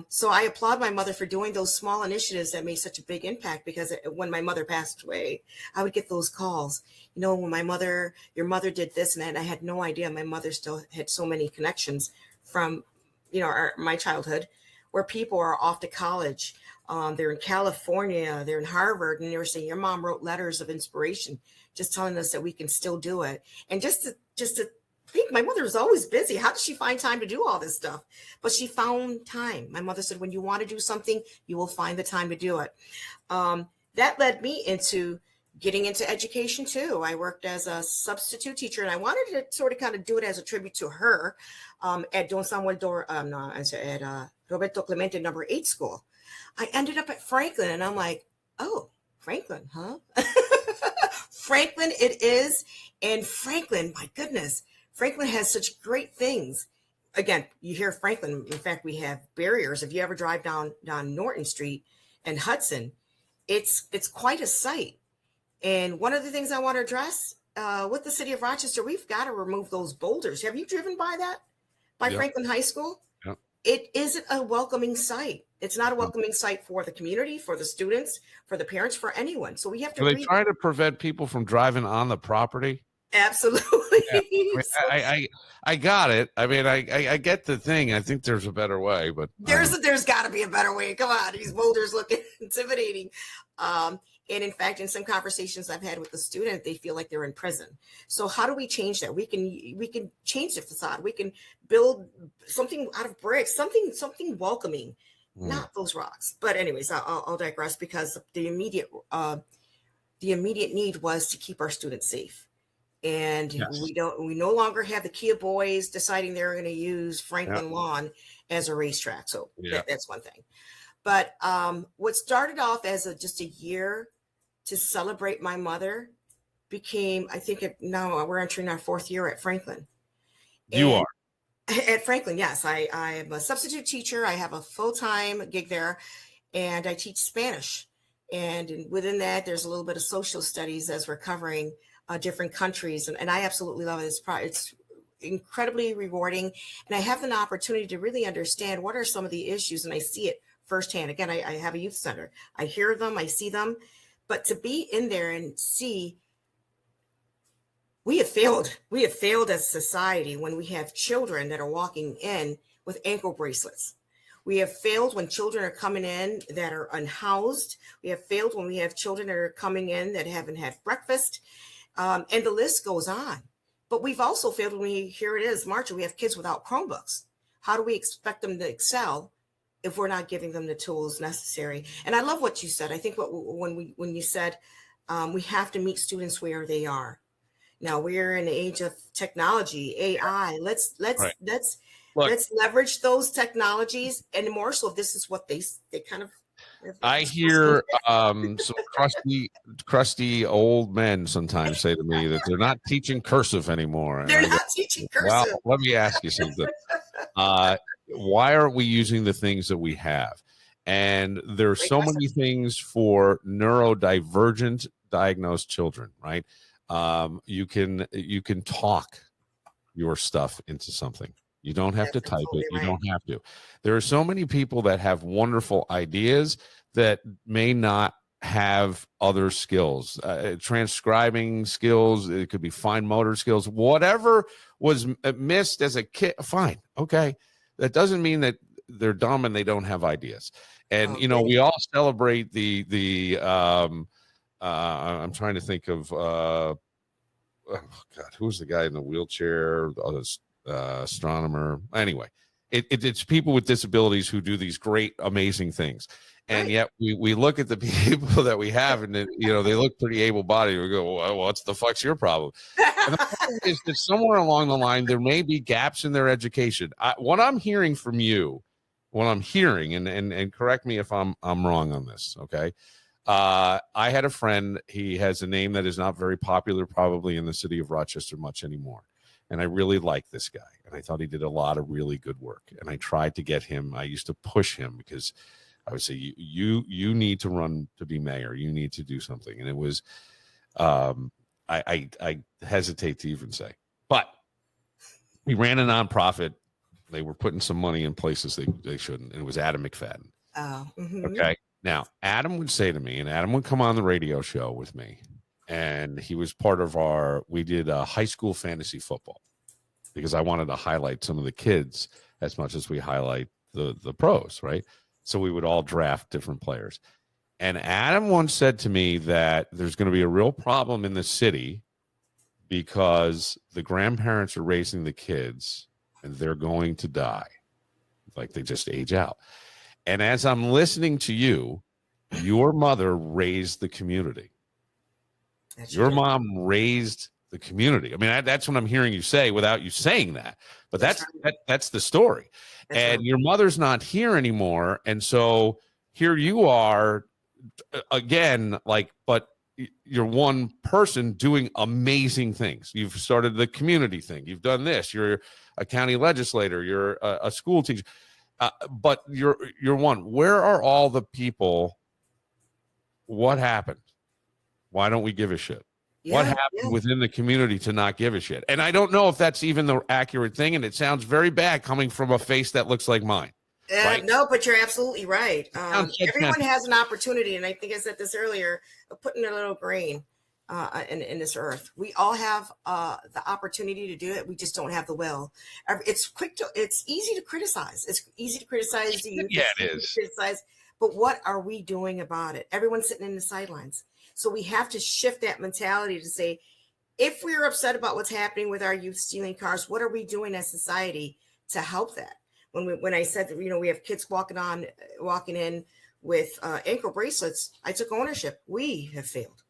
So I applaud my mother for doing those small initiatives that made such a big impact, because when my mother passed away, I would get those calls. When your mother did this and that, and I had no idea. My mother still had so many connections from, my childhood, where people are off to college. They're in California, they're in Harvard, and they were saying, your mom wrote letters of inspiration. just telling us that we can still do it. And just to think, my mother was always busy. How did she find time to do all this stuff? But she found time. My mother said, when you want to do something, you will find the time to do it. That led me into getting into education too. I worked as a substitute teacher, and I wanted to sort of kind of do it as a tribute to her at Don Samuel at Roberto Clemente number 8 school. I ended up at Franklin, and I'm like, oh, Franklin, huh? Franklin it is. And Franklin, my goodness, Franklin has such great things. Again, you hear Franklin. In fact, we have barriers. If you ever drive down Norton Street and Hudson, it's quite a sight. And one of the things I want to address with the city of Rochester, we've got to remove those boulders. Have you driven by that? By Franklin High School? Yep. It isn't a welcoming sight. It's not a welcoming sight for the community, for the students, for the parents, for anyone. So we have to. Are they trying to prevent people from driving on the property? Absolutely. Yeah. I got it. I mean, I get the thing. I think there's a better way, but there's got to be a better way. Come on, these boulders look intimidating. And in fact, in some conversations I've had with the student, they feel like they're in prison. So how do we change that? We can change the facade. We can build something out of bricks, something welcoming, not those rocks. But anyways, I'll digress, because the immediate need was to keep our students safe. And we no longer have the Kia boys deciding they're going to use Franklin Lawn as a racetrack. So that's one thing. But what started off as just a year to celebrate my mother became, I think now we're entering our 4th year at Franklin. You are at Franklin. Yes. I am a substitute teacher. I have a full-time gig there, and I teach Spanish. And within that, there's a little bit of social studies as we're covering different countries. And I absolutely love it. It's incredibly rewarding. And I have an opportunity to really understand what are some of the issues, and I see it firsthand. Again, I have a youth center. I hear them, I see them, but to be in there and see, we have failed. We have failed as a society when we have children that are walking in with ankle bracelets. We have failed when children are coming in that are unhoused. We have failed when we have children that are coming in that haven't had breakfast. And the list goes on. But we've also failed when here it is, March, and we have kids without Chromebooks. How do we expect them to excel if we're not giving them the tools necessary? And I love what you said. I think when you said we have to meet students where they are. Now we're in the age of technology, AI. Let's leverage those technologies, and more so if this is what they kind of. I hear some crusty old men sometimes say to me that they're not teaching cursive anymore. They're not teaching cursive. Well, let me ask you something. Why aren't we using the things that we have? And there's so many things for neurodivergent diagnosed children, right? You can talk your stuff into something. You don't have to type it. You don't have to. There are so many people that have wonderful ideas that may not have other skills, transcribing skills. It could be fine motor skills, whatever was missed as a kid. Fine. Okay. That doesn't mean that they're dumb and they don't have ideas. And, we all celebrate I'm trying to think of, oh God, who's the guy in the wheelchair? Astronomer. Anyway, it's people with disabilities who do these great, amazing things. And yet we look at the people that we have, and they look pretty able-bodied. We go, well, what's the fuck's your problem? And the problem is that somewhere along the line, there may be gaps in their education. What I'm hearing from you, and correct me if I'm wrong on this, okay? I had a friend. He has a name that is not very popular, probably in the city of Rochester much anymore. And I really liked this guy, and I thought he did a lot of really good work. And I tried to get him. I used to push him because I would say, you need to run to be mayor. You need to do something. And it was, I hesitate to even say, but he ran a nonprofit. They were putting some money in places they shouldn't. And it was Adam McFadden. Oh, mm-hmm. Okay. Now, Adam would say to me, and Adam would come on the radio show with me, and he was part of we did high school fantasy football, because I wanted to highlight some of the kids as much as we highlight the pros, right? So we would all draft different players. And Adam once said to me that there's going to be a real problem in the city because the grandparents are raising the kids and they're going to die. Like they just age out. And as I'm listening to you, your mother raised the community. Your mom raised the community. I mean, that's what I'm hearing you say without you saying that. But that's the story. And your mother's not here anymore. And so here you are again, like, but you're one person doing amazing things. You've started the community thing. You've done this. You're a county legislator. You're a school teacher. But you're one. Where are all the people? What happened? Why don't we give a shit? What happened within the community to not give a shit? And I don't know if that's even the accurate thing. And it sounds very bad coming from a face that looks like mine. Right? No, but you're absolutely right. Everyone has an opportunity. And I think I said this earlier, of putting a little grain in this earth. We all have the opportunity to do it. We just don't have the will. It's easy to criticize. It's easy to criticize. Yeah, it is. But what are we doing about it? Everyone's sitting in the sidelines. So we have to shift that mentality to say, if we're upset about what's happening with our youth stealing cars, what are we doing as society to help that? When I said that, we have kids walking in with ankle bracelets, I took ownership. We have failed.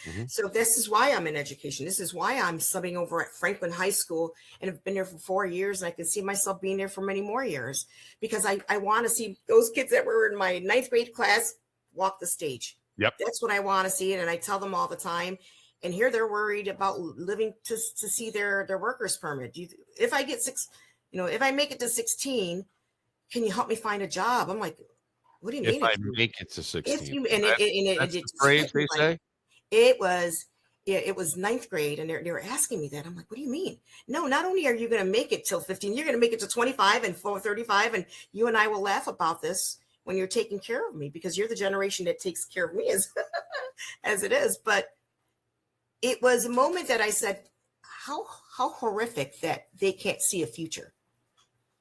Mm-hmm. So this is why I'm in education. This is why I'm subbing over at Franklin High School and have been there for 4 years. And I can see myself being there for many more years because I want to see those kids that were in my 9th grade class walk the stage. Yep. That's what I want to see. And I tell them all the time. And here they're worried about living to see their workers permit. If I get if I make it to 16, can you help me find a job? I'm like, what do you mean? If I make it to 16. If you, and that's the phrase they say? It was 9th grade. And they were asking me that. I'm like, what do you mean? No, not only are you going to make it till 15, you're going to make it to 25 and 35. And you and I will laugh about this when you're taking care of me because you're the generation that takes care of me as it is. But it was a moment that I said, how horrific that they can't see a future.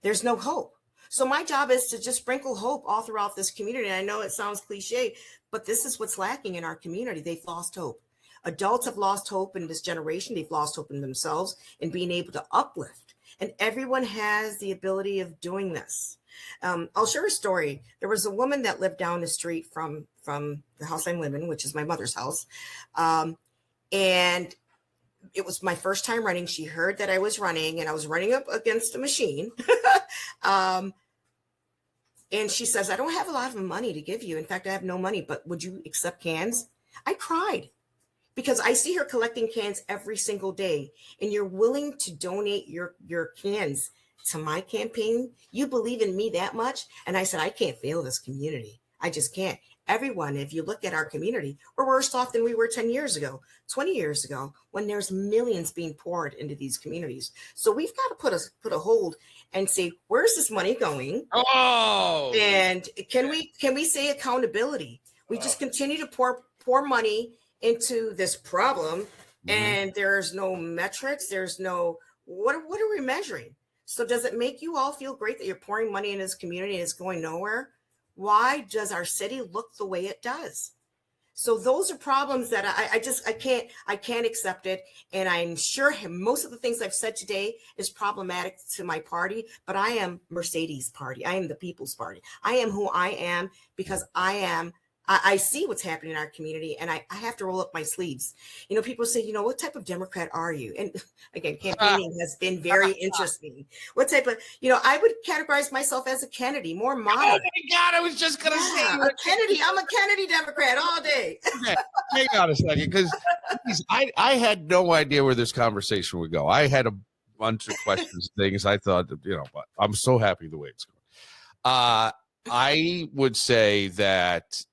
There's no hope. So my job is to just sprinkle hope all throughout this community. And I know it sounds cliche, but this is what's lacking in our community. They've lost hope. Adults have lost hope in this generation. They've lost hope in themselves and being able to uplift. And everyone has the ability of doing this. I'll share a story. There was a woman that lived down the street from the house I'm living in, which is my mother's house. And it was my first time running. She heard that I was running and I was running up against a machine. And she says, I don't have a lot of money to give you. In fact, I have no money, but would you accept cans? I cried because I see her collecting cans every single day. And you're willing to donate your cans to my campaign. You believe in me that much. And I said, I can't fail this community. I just can't. Everyone, if you look at our community, we're worse off than we were 10 years ago, 20 years ago, when there's millions being poured into these communities. So we've got to put a hold and say, where's this money going? Oh, and can we say accountability? We just continue to pour money into this problem, and there's no metrics. There's no what are we measuring? So does it make you all feel great that you're pouring money in this community and it's going nowhere? Why does our city look the way it does? So those are problems that I can't accept it. And I'm sure most of the things I've said today is problematic to my party, but I am Mercedes Party. I am the People's Party. I am who I am because I see what's happening in our community and I have to roll up my sleeves. People say, what type of Democrat are you? And again, campaigning has been very interesting. What type of, I would categorize myself as a Kennedy, more modern. Oh my God, I was just going to say. A Kennedy. I'm a Kennedy Democrat all day. Okay, hang on a second, because I had no idea where this conversation would go. I had a bunch of questions, things I thought, but I'm so happy the way it's going. I would say that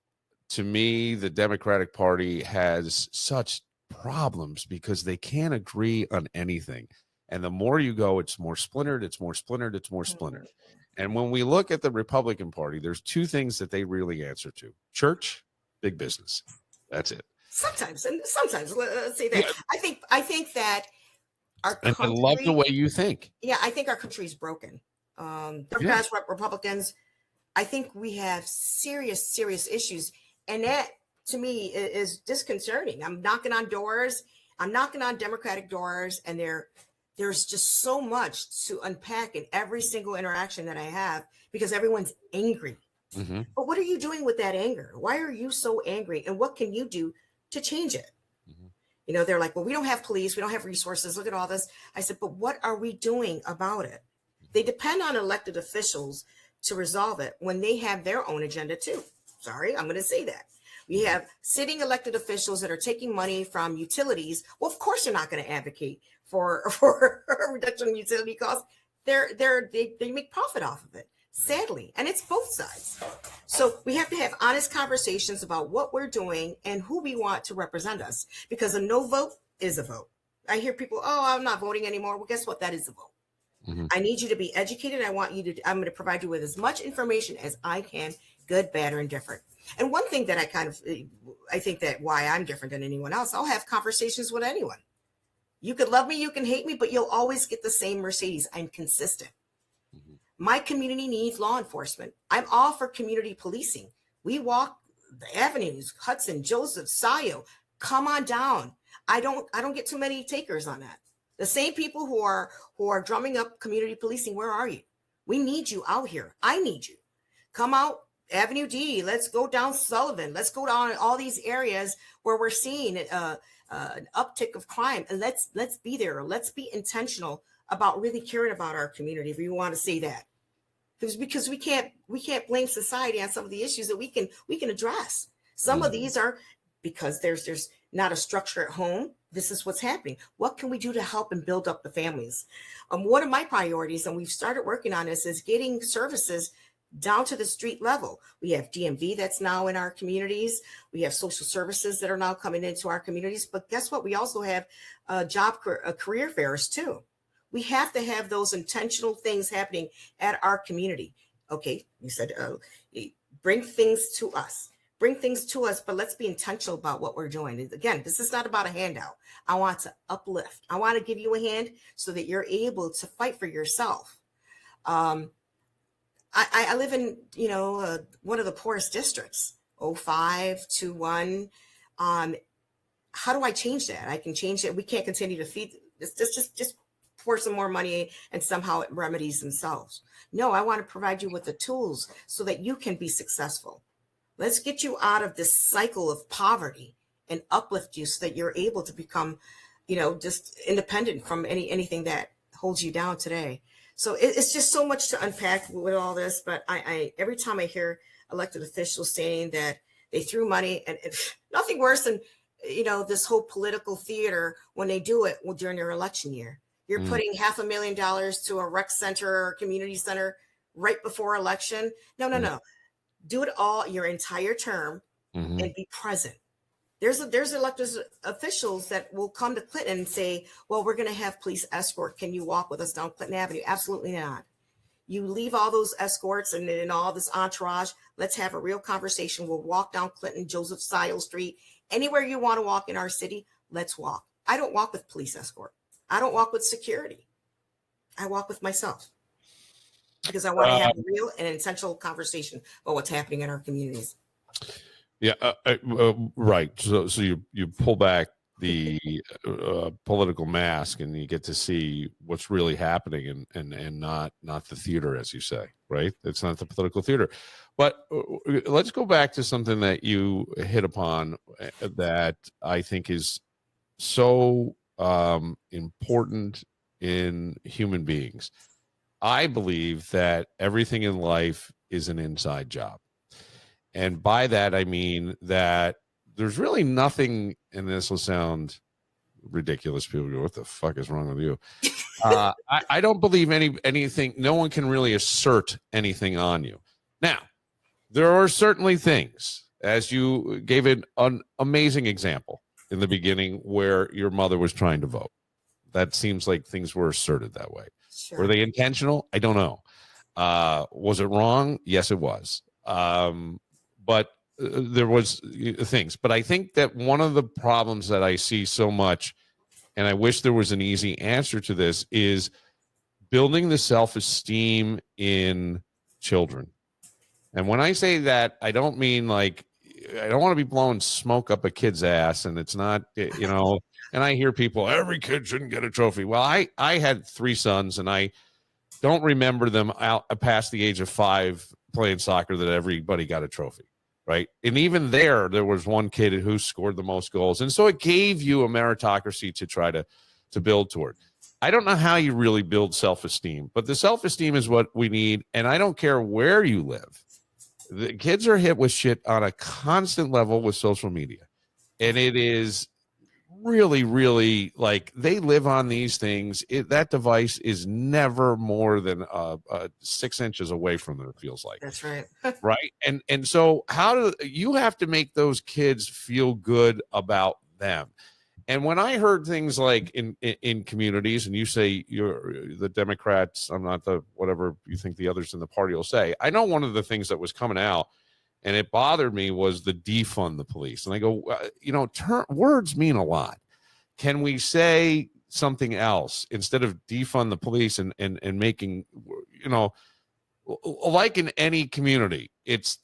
to me, the Democratic Party has such problems because they can't agree on anything. And the more you go, it's more splintered, it's more splintered, it's more splintered. And when we look at the Republican Party, there's two things that they really answer to: church, big business. That's it. Sometimes, let's say that. Yeah. I think that our country, and I love the way you think. Yeah, I think our country is broken. Democrats, Republicans, I think we have serious issues. And that to me is disconcerting. I'm knocking on doors. I'm knocking on Democratic doors, and there's just so much to unpack in every single interaction that I have because everyone's angry. Mm-hmm. But what are you doing with that anger? Why are you so angry? And what can you do to change it? Mm-hmm. You know, they're like, well, we don't have police. We don't have resources. Look at all this. I said, but what are we doing about it? They depend on elected officials to resolve it when they have their own agenda too. Sorry, I'm going to say that. We have sitting elected officials that are taking money from utilities. Well, of course, they're not going to advocate for a reduction in utility costs. They make profit off of it, sadly, and it's both sides. So we have to have honest conversations about what we're doing and who we want to represent us, because a no vote is a vote. I hear people, oh, I'm not voting anymore. Well, guess what? That is a vote. Mm-hmm. I need you to be educated. I'm going to provide you with as much information as I can, good, bad, or indifferent. And one thing that I think that why I'm different than anyone else, I'll have conversations with anyone. You could love me, you can hate me, but you'll always get the same Mercedes. I'm consistent. Mm-hmm. My community needs law enforcement. I'm all for community policing. We walk the avenues, Hudson, Joseph, Sayo, come on down. I don't get too many takers on that. The same people who are drumming up community policing, where are you? We need you out here. I need you. Come out Avenue D. Let's go down Sullivan. Let's go down all these areas where we're seeing an uptick of crime, and let's be there. Let's be intentional about really caring about our community. If you want to say that, because we can't blame society on some of the issues that we can address. Some of these are because there's not a structure at home. This is what's happening. What can we do to help and build up the families? One of my priorities, and we've started working on this, is getting services down to the street level. We have DMV that's now in our communities. We have social services that are now coming into our communities. But guess what? We also have career fairs too. We have to have those intentional things happening at our community. Okay, you said bring things to us. Bring things to us, but let's be intentional about what we're doing. Again, this is not about a handout. I want to uplift. I want to give you a hand so that you're able to fight for yourself. I live in, one of the poorest districts, 0521. How do I change that? I can change it. We can't continue to feed this. Just pour some more money and somehow it remedies themselves. No, I want to provide you with the tools so that you can be successful. Let's get you out of this cycle of poverty and uplift you so that you're able to become, just independent from anything that holds you down today. So it's just so much to unpack with all this. But I every time I hear elected officials saying that they threw money, and nothing worse than, this whole political theater when they do it during their election year. You're putting $500,000 to a rec center or community center right before election. No. Do it all your entire term and be present. There's elected officials that will come to Clinton and say, well, we're going to have police escort. Can you walk with us down Clinton Avenue? Absolutely not. You leave all those escorts and all this entourage. Let's have a real conversation. We'll walk down Clinton, Joseph Sile Street, anywhere you want to walk in our city. Let's walk. I don't walk with police escort. I don't walk with security. I walk with myself. Because I want to have a real and essential conversation about what's happening in our communities. Yeah, right. So you pull back the political mask and you get to see what's really happening and not the theater, as you say, right? It's not the political theater. But let's go back to something that you hit upon that I think is so important in human beings. I believe that everything in life is an inside job. And by that, I mean that there's really nothing, and this will sound ridiculous. People go, what the fuck is wrong with you? I don't believe anything. No one can really assert anything on you. Now, there are certainly things, as you gave an amazing example in the beginning where your mother was trying to vote. That seems like things were asserted that way. Sure. Were they intentional? I don't know. Was it wrong? Yes, it was. But there was things. But I think that one of the problems that I see so much, and I wish there was an easy answer to this, is building the self-esteem in children. And when I say that, I don't mean like, I don't want to be blowing smoke up a kid's ass, and it's not, and I hear people, every kid shouldn't get a trophy. Well, I had 3 sons, and I don't remember them out past the age of 5 playing soccer that everybody got a trophy, right? And even there was one kid who scored the most goals. And so it gave you a meritocracy to try to build toward. I don't know how you really build self-esteem, but the self-esteem is what we need. And I don't care where you live. The kids are hit with shit on a constant level with social media. And it is really, really like they live on these things. That device is never more than 6 inches away from them, it feels like. That's right. Right. And so how do you have to make those kids feel good about them? And when I heard things like in communities, and you say you're the Democrats, I'm not the whatever you think the others in the party will say. I know one of the things that was coming out, and it bothered me, was the defund the police. And I go, words mean a lot. Can we say something else instead of defund the police and making, like in any community, it's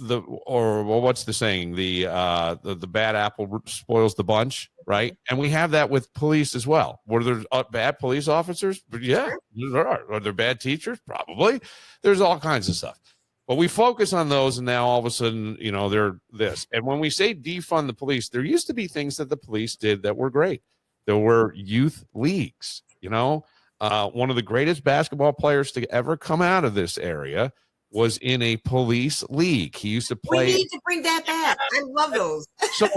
what's the saying? The bad apple spoils the bunch, right? And we have that with police as well. Were there bad police officers? Yeah, there are. Are there bad teachers? Probably. There's all kinds of stuff. But we focus on those, and now all of a sudden, they're this. And when we say defund the police, there used to be things that the police did that were great. There were youth leagues. One of the greatest basketball players to ever come out of this area was in a police league. He used to play. We need to bring that back. I love those. So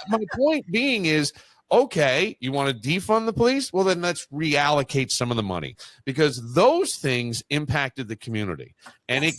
my point being is, okay, you want to defund the police? Well, then let's reallocate some of the money, because those things impacted the community. And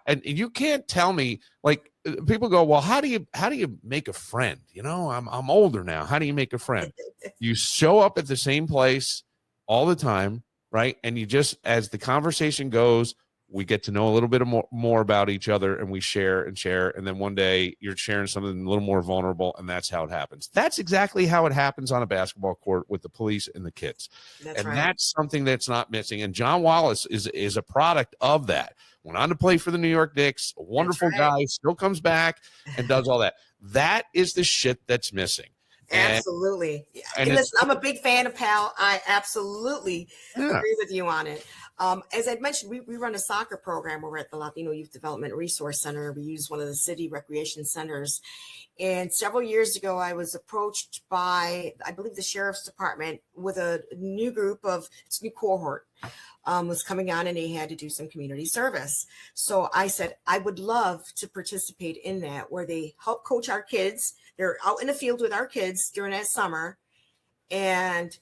and you can't tell me, like, people go, well, how do you make a friend? I'm older now. How do you make a friend? You show up at the same place all the time, right? And you just, as the conversation goes, we get to know a little bit more about each other, and we share. And then one day you're sharing something a little more vulnerable, and that's how it happens. That's exactly how it happens on a basketball court with the police and the kids. That's something that's not missing. And John Wallace is a product of that. Went on to play for the New York Knicks, a wonderful guy, still comes back and does all that. That is the shit that's missing. Absolutely. And listen, I'm a big fan of Pal. I absolutely agree with you on it. As I mentioned, we run a soccer program. We're at the Latino Youth Development Resource Center. We use one of the city recreation centers. And several years ago, I was approached by, I believe, the sheriff's department with a new group of, it's a new cohort, was coming on, and they had to do some community service. So I said, I would love to participate in that, where they help coach our kids. They're out in the field with our kids during that summer. And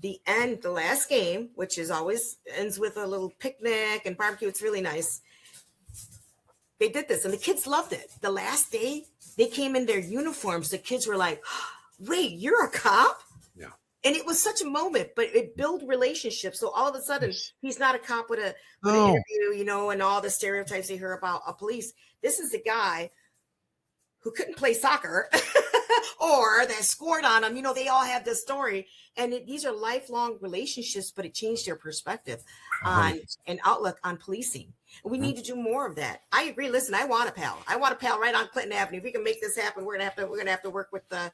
the last game, which is always ends with a little picnic and barbecue. It's really nice. They did this, and the kids loved it. The last day, they came in their uniforms. The kids were like, wait, you're a cop? Yeah. And it was such a moment, but it built relationships. So all of a sudden, he's not a cop with an interview, and all the stereotypes they hear about a police. This is a guy who couldn't play soccer or that scored on him. They all have this story. And these are lifelong relationships, but it changed their perspective on an outlook on policing. We need to do more of that. I agree. Listen, I want a Pal. I want a Pal right on Clinton Avenue. If we can make this happen, we're gonna have to work with the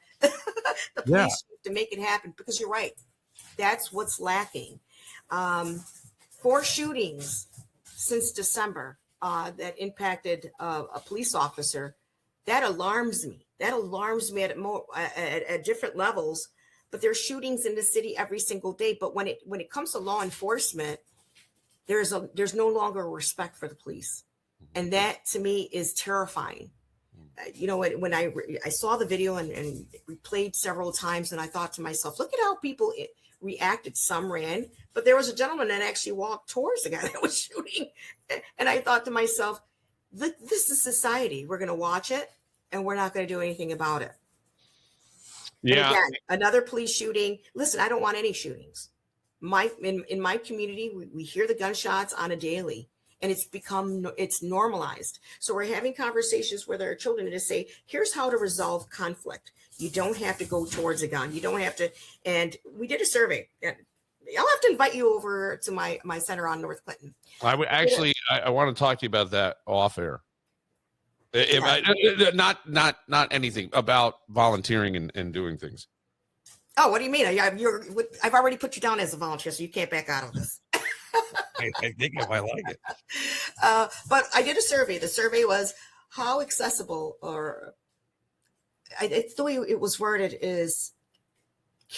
police to make it happen, because you're right. That's what's lacking. 4 shootings since December that impacted a police officer. That alarms me. That alarms me at different levels. But there's shootings in the city every single day. But when it comes to law enforcement, there's no longer respect for the police, and that to me is terrifying. When I saw the video and replayed several times, and I thought to myself, look at how people reacted. Some ran, but there was a gentleman that actually walked towards the guy that was shooting, and I thought to myself, this is society. We're going to watch it, and we're not going to do anything about it. Yeah. Again, another police shooting. Listen, I don't want any shootings. In my community, we hear the gunshots on a daily, and it's normalized. So we're having conversations with our children to say, here's how to resolve conflict. You don't have to go towards a gun. You don't have to. And we did a survey. I'll have to invite you over to my center on North Clinton. I would actually, I want to talk to you about that off air. Not anything about volunteering and doing things. Oh, what do you mean? I've already put you down as a volunteer, so you can't back out of this. I think I might like it. But I did a survey. The survey was how accessible, or it's the way it was worded is,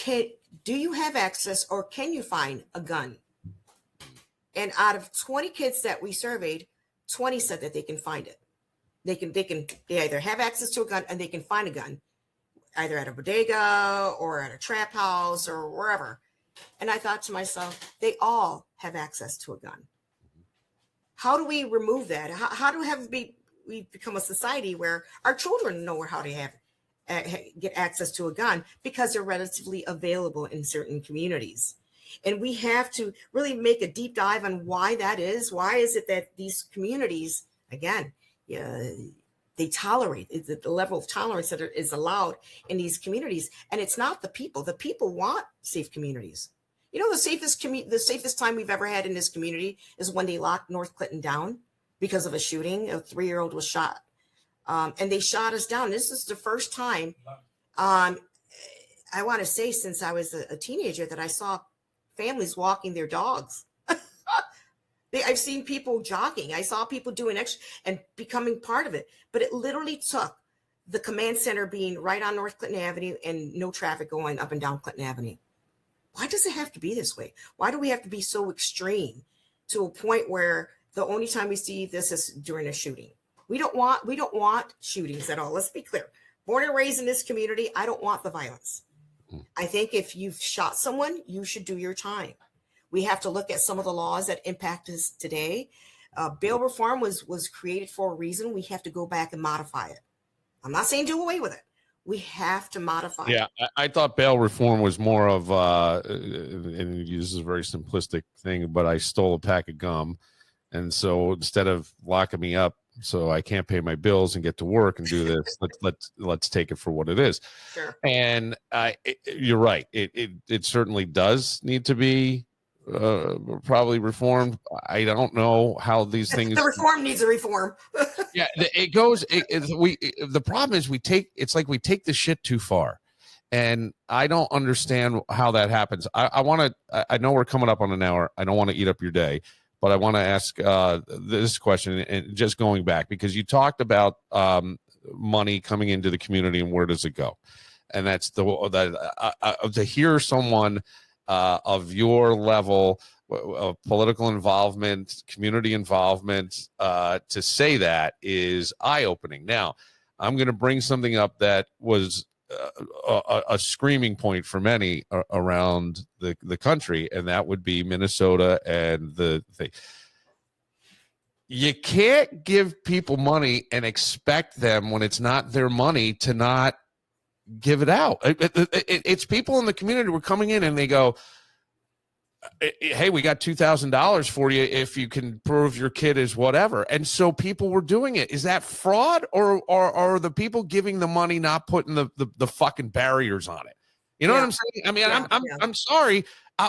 do you have access or can you find a gun? And out of 20 kids that we surveyed, 20 said that they can find it. They either have access to a gun and they can find a gun, either at a bodega or at a trap house or wherever. And I thought to myself, they all have access to a gun. How do we remove that? How do we become a society where our children know how to get access to a gun, because they're relatively available in certain communities? And we have to really make a deep dive on why that is. Why is it that these communities, again, they tolerate the level of tolerance that is allowed in these communities? And it's not the people. The people want safe communities. You know, the safest time we've ever had in this community is when they locked North Clinton down because of a shooting. A 3-year-old was shot, and they shot us down. This is the first time, I want to say, since I was a teenager, that I saw families walking their dogs. I've seen people jogging. I saw people doing extra and becoming part of it. But it literally took the command center being right on North Clinton Avenue and no traffic going up and down Clinton Avenue. Why does it have to be this way? Why do we have to be so extreme to a point where the only time we see this is during a shooting? We don't want shootings at all. Let's be clear. Born and raised in this community, I don't want the violence. I think if you've shot someone, you should do your time. We have to look at some of the laws that impact us today. Bail reform was created for a reason. We have to go back and modify it. I'm not saying do away with it. We have to modify it. Yeah, I thought bail reform was more of, and this is a very simplistic thing, but I stole a pack of gum. And so instead of locking me up so I can't pay my bills and get to work and do this, let's take it for what it is. Sure. And you're right. It certainly does need to be probably reformed. I don't know how these things. The reform needs a reform. Yeah, it goes. The problem is we take the shit too far, and I don't understand how that happens. I know we're coming up on an hour. I don't want to eat up your day, but I want to ask this question, and just going back, because you talked about money coming into the community and where does it go, and that's to hear someone of your level of political involvement, community involvement, to say that is eye-opening. Now, I'm going to bring something up that was a screaming point for many around the country, and that would be Minnesota and the thing. You can't give people money and expect them, when it's not their money, to not give it out. It's people in the community who are coming in and they go, hey, we got $2,000 for you if you can prove your kid is whatever. And so people were doing it. Is that fraud, or are the people giving the money not putting the fucking barriers on it? You know what I'm saying? I mean, I'm sorry.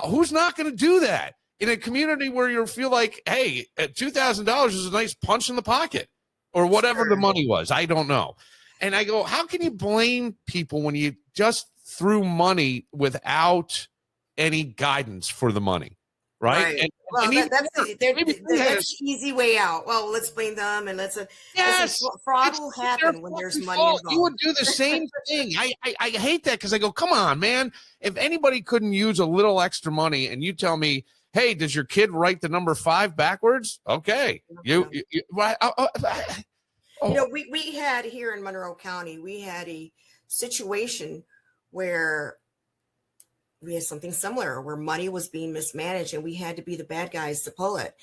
Who's not going to do that in a community where you feel like, hey, $2,000 is a nice punch in the pocket, or whatever the money was? I don't know. And I go, how can you blame people when you just threw money without any guidance for the money, right? And, well, that's the easy way out. Well, let's blame them, and listen, fraud will happen when there's money involved. You would do the same thing. I hate that, because I go, come on, man. If anybody couldn't use a little extra money, and you tell me, hey, does your kid write the number 5 backwards? Okay, You know, we had here in Monroe County, we had a situation where we had something similar, where money was being mismanaged and we had to be the bad guys to pull it.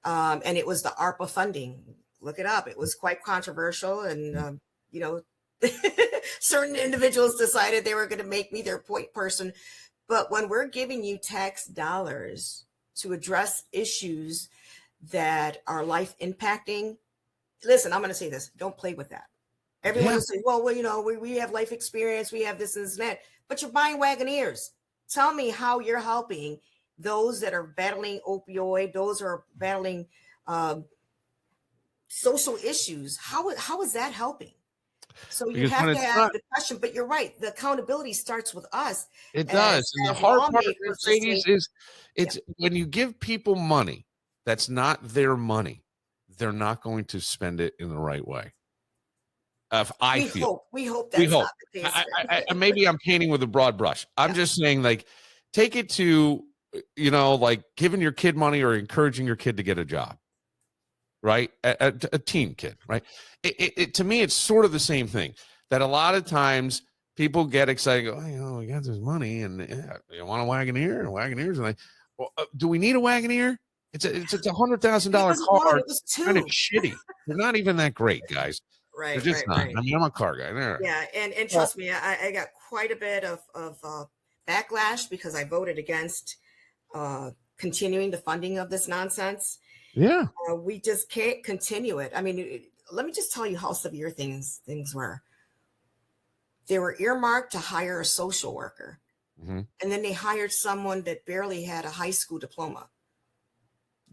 And it was the ARPA funding. Look it up. It was quite controversial. And, certain individuals decided they were going to make me their point person. But when we're giving you tax dollars to address issues that are life impacting, listen, I'm going to say this. Don't play with that. Everyone will say, well, we have life experience. We have this and that. But you're buying Wagoneers. Tell me how you're helping those that are battling opioid, those who are battling social issues. How is that helping? So you Because when have to it's ask not, the question, but you're right. The accountability starts with us it as does. And the hard part, lawmakers to Mercedes, say, is yeah, it's when you give people money that's not their money, they're not going to spend it in the right way. I feel. we hope We that's hope. not the case. Maybe I'm painting with a broad brush. I'm Yeah. just saying, like, take it to, like giving your kid money or encouraging your kid to get a job, right? A teen kid, right? To me, it's sort of the same thing. That a lot of times people get excited, go, oh, we got this money, and you want a Wagoneer? Wagoneers, and well, do we need a Wagoneer? It's a $100,000 It was one, car. it was Kind of two. shitty. They're not even that great, guys. They're Right, just right, not. right. I mean, I'm a car guy. Yeah, and trust me, I got quite a bit of backlash because I voted against continuing the funding of this nonsense. Yeah. We just can't continue it. I mean, let me just tell you how severe things were. They were earmarked to hire a social worker, and then they hired someone that barely had a high school diploma.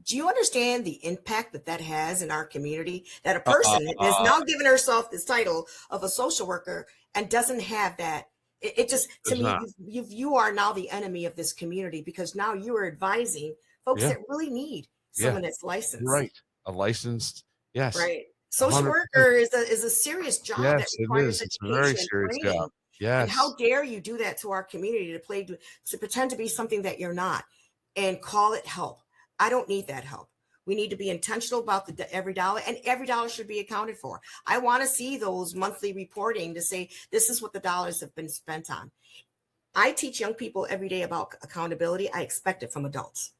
Do you understand the impact that has in our community? That a person has now given herself this title of a social worker and doesn't have that. It just, to me, you are now the enemy of this community because now you are advising folks that really need someone that's licensed. Right. A licensed, yes. Right. Social 100%. worker is a serious job that requires It's education a very and serious training. job. Yes. And how dare you do that to our community to pretend to be something that you're not and call it help. I don't need that help. We need to be intentional about every dollar, and every dollar should be accounted for. I want to see those monthly reporting to say this is what the dollars have been spent on. I teach young people every day about accountability. I expect it from adults.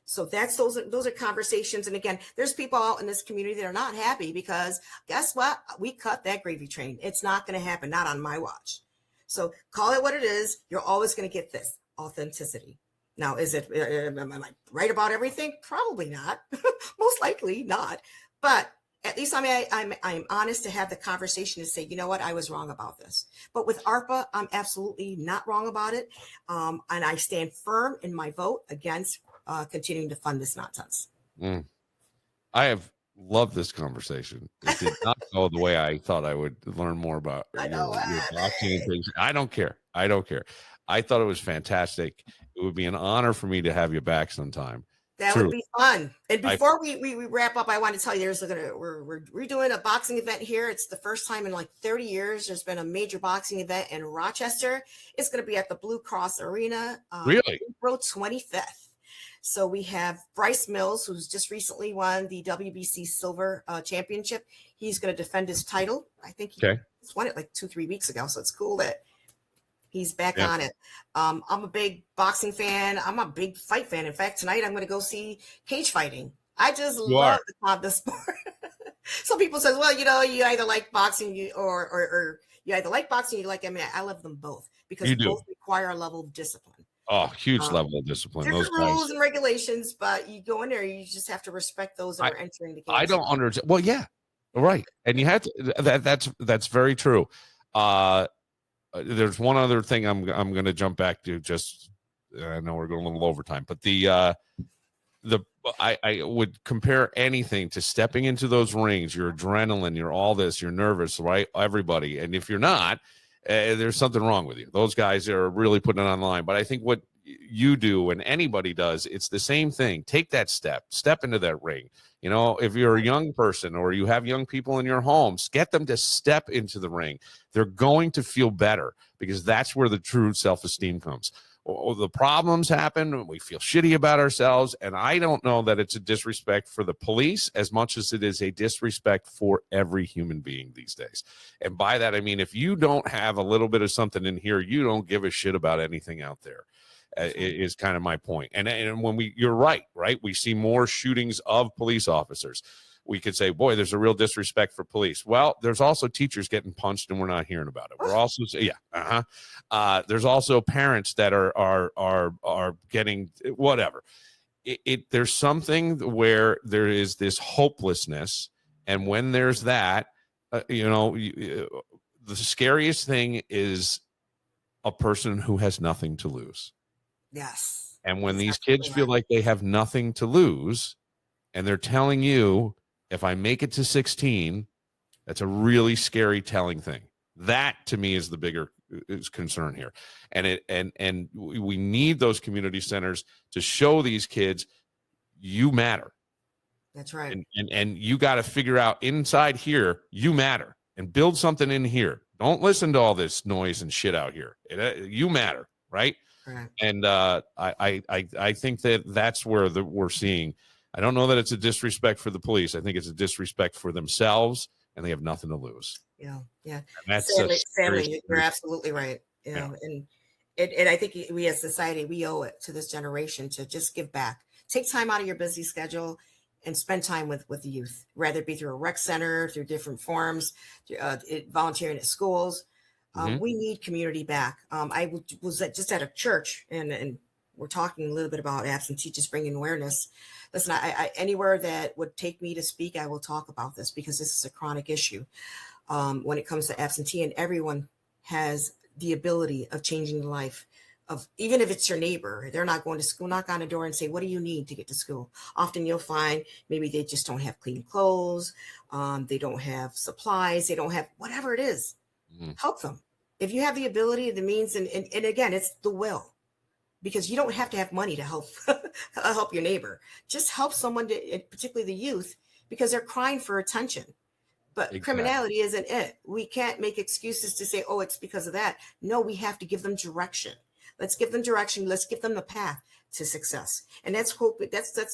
So those are conversations. And again, there's people out in this community that are not happy because guess what? We cut that gravy train. It's not going to happen. Not on my watch. So call it what it is. You're always going to get this authenticity. Now, am I right about everything? Probably not. Most likely not. But at least I'm honest to have the conversation to say, you know what, I was wrong about this. But with ARPA, I'm absolutely not wrong about it. And I stand firm in my vote against continuing to fund this nonsense. I have loved this conversation. It did not go the way I thought I would learn more about your boxing and things. I don't care. I thought it was fantastic. It would be an honor for me to have you back sometime. That would be fun. And before we wrap up, I want to tell you we're doing a boxing event here. It's the first time in like 30 years there's been a major boxing event in Rochester. It's going to be at the Blue Cross Arena. Really? April 25th. So we have Bryce Mills, who's just recently won the WBC Silver Championship. He's going to defend his title. I think he won it like 2-3 weeks ago. So it's cool that he's back on it. I'm a big boxing fan. I'm a big fight fan. In fact, tonight I'm going to go see cage fighting. I just love the sport. Some people say, well, you either like boxing or you either like boxing or you like MMA. I love them both because both require a level of discipline. Oh, huge level of discipline. Different rules and regulations, but you go in there, you just have to respect those that are entering the game. I don't understand. Well, yeah, right. And you have to. That's very true. There's one other thing I'm going to jump back to. Just I know we're going a little overtime, but I would compare anything to stepping into those rings. Your adrenaline, you're all this, you're nervous, right? Everybody, and if you're not, there's something wrong with you. Those guys are really putting it on the line. But I think what you do and anybody does, it's the same thing. Take that step into that ring. If you're a young person or you have young people in your homes, get them to step into the ring. They're going to feel better because that's where the true self-esteem comes. The problems happen. We feel shitty about ourselves. And I don't know that it's a disrespect for the police as much as it is a disrespect for every human being these days. And by that, I mean, if you don't have a little bit of something in here, you don't give a shit about anything out there. Is kind of my point. And when you're right. We see more shootings of police officers. We could say, boy, there's a real disrespect for police. Well, there's also teachers getting punched and we're not hearing about it. We're also, there's also parents that are getting whatever. There's something where there is this hopelessness. And when there's that, the scariest thing is a person who has nothing to lose. Yes. And when these kids feel like they have nothing to lose and they're telling you, if I make it to 16, that's a really scary telling thing. That to me is the bigger concern here. And we need those community centers to show these kids you matter. That's right. And you got to figure out inside here, you matter, and build something in here. Don't listen to all this noise and shit out here. You matter, right? Right. And I think that's where we're seeing. I don't know that it's a disrespect for the police. I think it's a disrespect for themselves, and they have nothing to lose. Yeah, yeah. And that's Sadly, you're absolutely right. You know, and I think we as society, we owe it to this generation to just give back. Take time out of your busy schedule and spend time with the youth, whether it be through a rec center, through different forums, volunteering at schools. We need community back. I was just at a church, and we're talking a little bit about absentee, just bringing awareness. Listen, I anywhere that would take me to speak, I will talk about this because this is a chronic issue when it comes to absentee, and everyone has the ability of changing the life of, even if it's your neighbor, they're not going to school, knock on a door and say, what do you need to get to school? Often you'll find maybe they just don't have clean clothes. They don't have supplies. They don't have whatever it is. Help them. If you have the ability, the means, and again, it's the will, because you don't have to have money to help help your neighbor. Just help someone, particularly the youth, because they're crying for attention. But exactly. Criminality isn't it. We can't make excuses to say, oh, it's because of that. No, we have to give them direction. Let's give them direction. Let's give them the path to success. And that's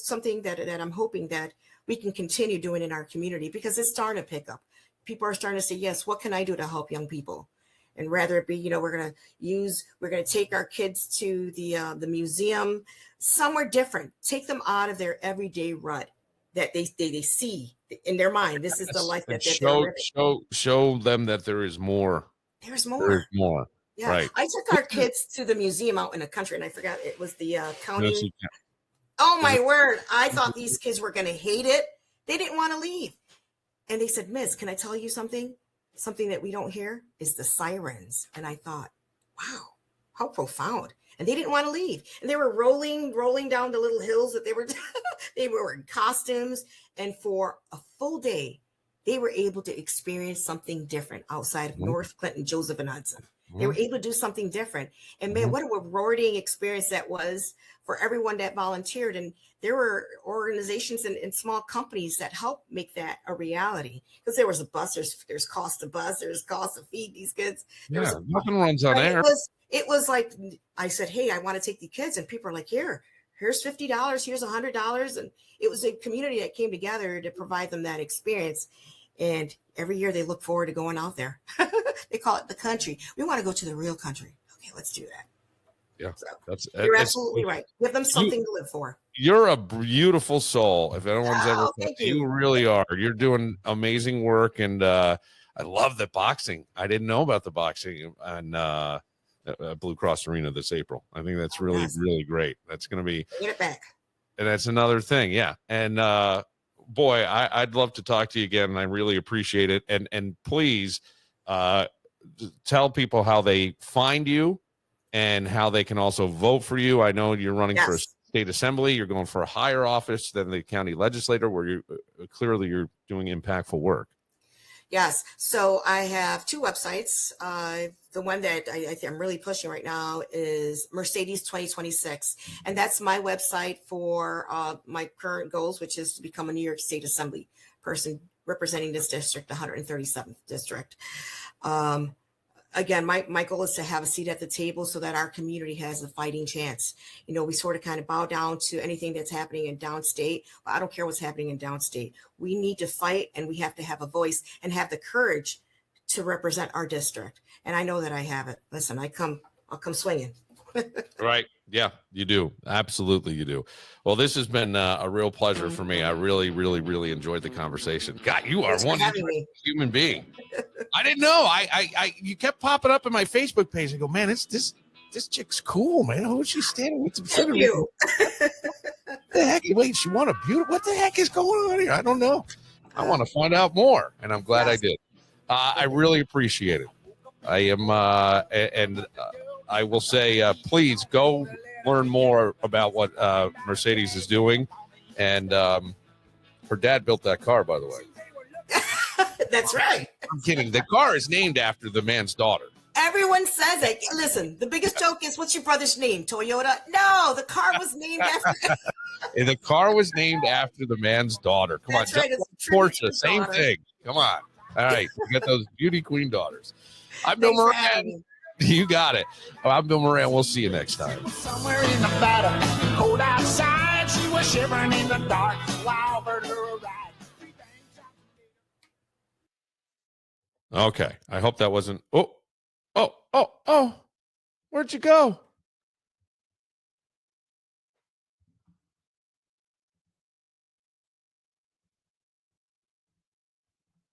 something that I'm hoping that we can continue doing in our community, because it's starting to pick up. People are starting to say, yes, what can I do to help young people? And rather it be, we're going to take our kids to the museum, somewhere different, take them out of their everyday rut that they see in their mind. This is the life that they're living. Show them that there is more. There's more. There's more. Yeah. Right. I took our kids to the museum out in the country, and I forgot it was the county. Oh my word. I thought these kids were going to hate it. They didn't want to leave. And they said, Miss, can I tell you something? Something that we don't hear is the sirens. And I thought, wow, how profound. And they didn't want to leave. And they were rolling down the little hills that they were in costumes. And for a full day, they were able to experience something different outside of North Clinton, Joseph, and Hudson. They were able to do something different. And man, what a rewarding experience that was for everyone that volunteered. And there were organizations and small companies that helped make that a reality. Because there was a bus, there's cost of bus, there's cost to feed these kids. Yeah, nothing runs on air. It was like, I said, hey, I want to take the kids. And people are like, here's $50, here's $100. And it was a community that came together to provide them that experience. And every year they look forward to going out there. They call it the country. We want to go to the real country. Okay, let's do that. Yeah, so you're absolutely right. Give them something to live for. You're a beautiful soul. If anyone's ever, you really are. You're doing amazing work, and I love the boxing. I didn't know about the boxing on Blue Cross Arena this April. I think that's really, really great. That's going to be get it back. And that's another thing, yeah. And boy, I'd love to talk to you again. And I really appreciate it. And please tell people how they find you and how they can also vote for you. I know you're running for a state assembly. You're going for a higher office than the county legislator, where you're doing impactful work. Yes. So I have two websites. The one that I think I'm really pushing right now is Mercedes 2026. And that's my website for my current goals, which is to become a New York State Assembly person representing this district, the 137th district. Again, my goal is to have a seat at the table so that our community has a fighting chance. We sort of kind of bow down to anything that's happening in downstate. Well, I don't care what's happening in downstate. We need to fight, and we have to have a voice and have the courage to represent our district. And I know that I have it. Listen, I'll come swinging. Right. Yeah, you do. Absolutely, you do. Well, this has been a real pleasure for me. I really, really, really enjoyed the conversation. God, you are one human being. I didn't know. You kept popping up in my Facebook page. I go, man, this chick's cool, man. Who is she standing with? Thank you. What the heck? Wait, she won a beautiful. What the heck is going on here? I don't know. I want to find out more, and I'm glad I did. I really appreciate it. I am, and I will say, please go learn more about what Mercedes is doing, and Her dad built that car, by the way. That's right. I'm kidding. The car is named after the man's daughter. Everyone says it. Listen, the biggest joke is, what's your brother's name? Toyota? No, the car was named after. And the car was named after the man's daughter. Come That's on, right. It's Porsche, same thing. Come on. All right, we got those beauty queen daughters. I'm Bill Moran. You got it. I'm Bill Moran. We'll see you next time. Somewhere in Nevada, cold outside, she was shivering in the dark. Wild bird her ride. Okay, I hope that wasn't. Oh, where'd you go?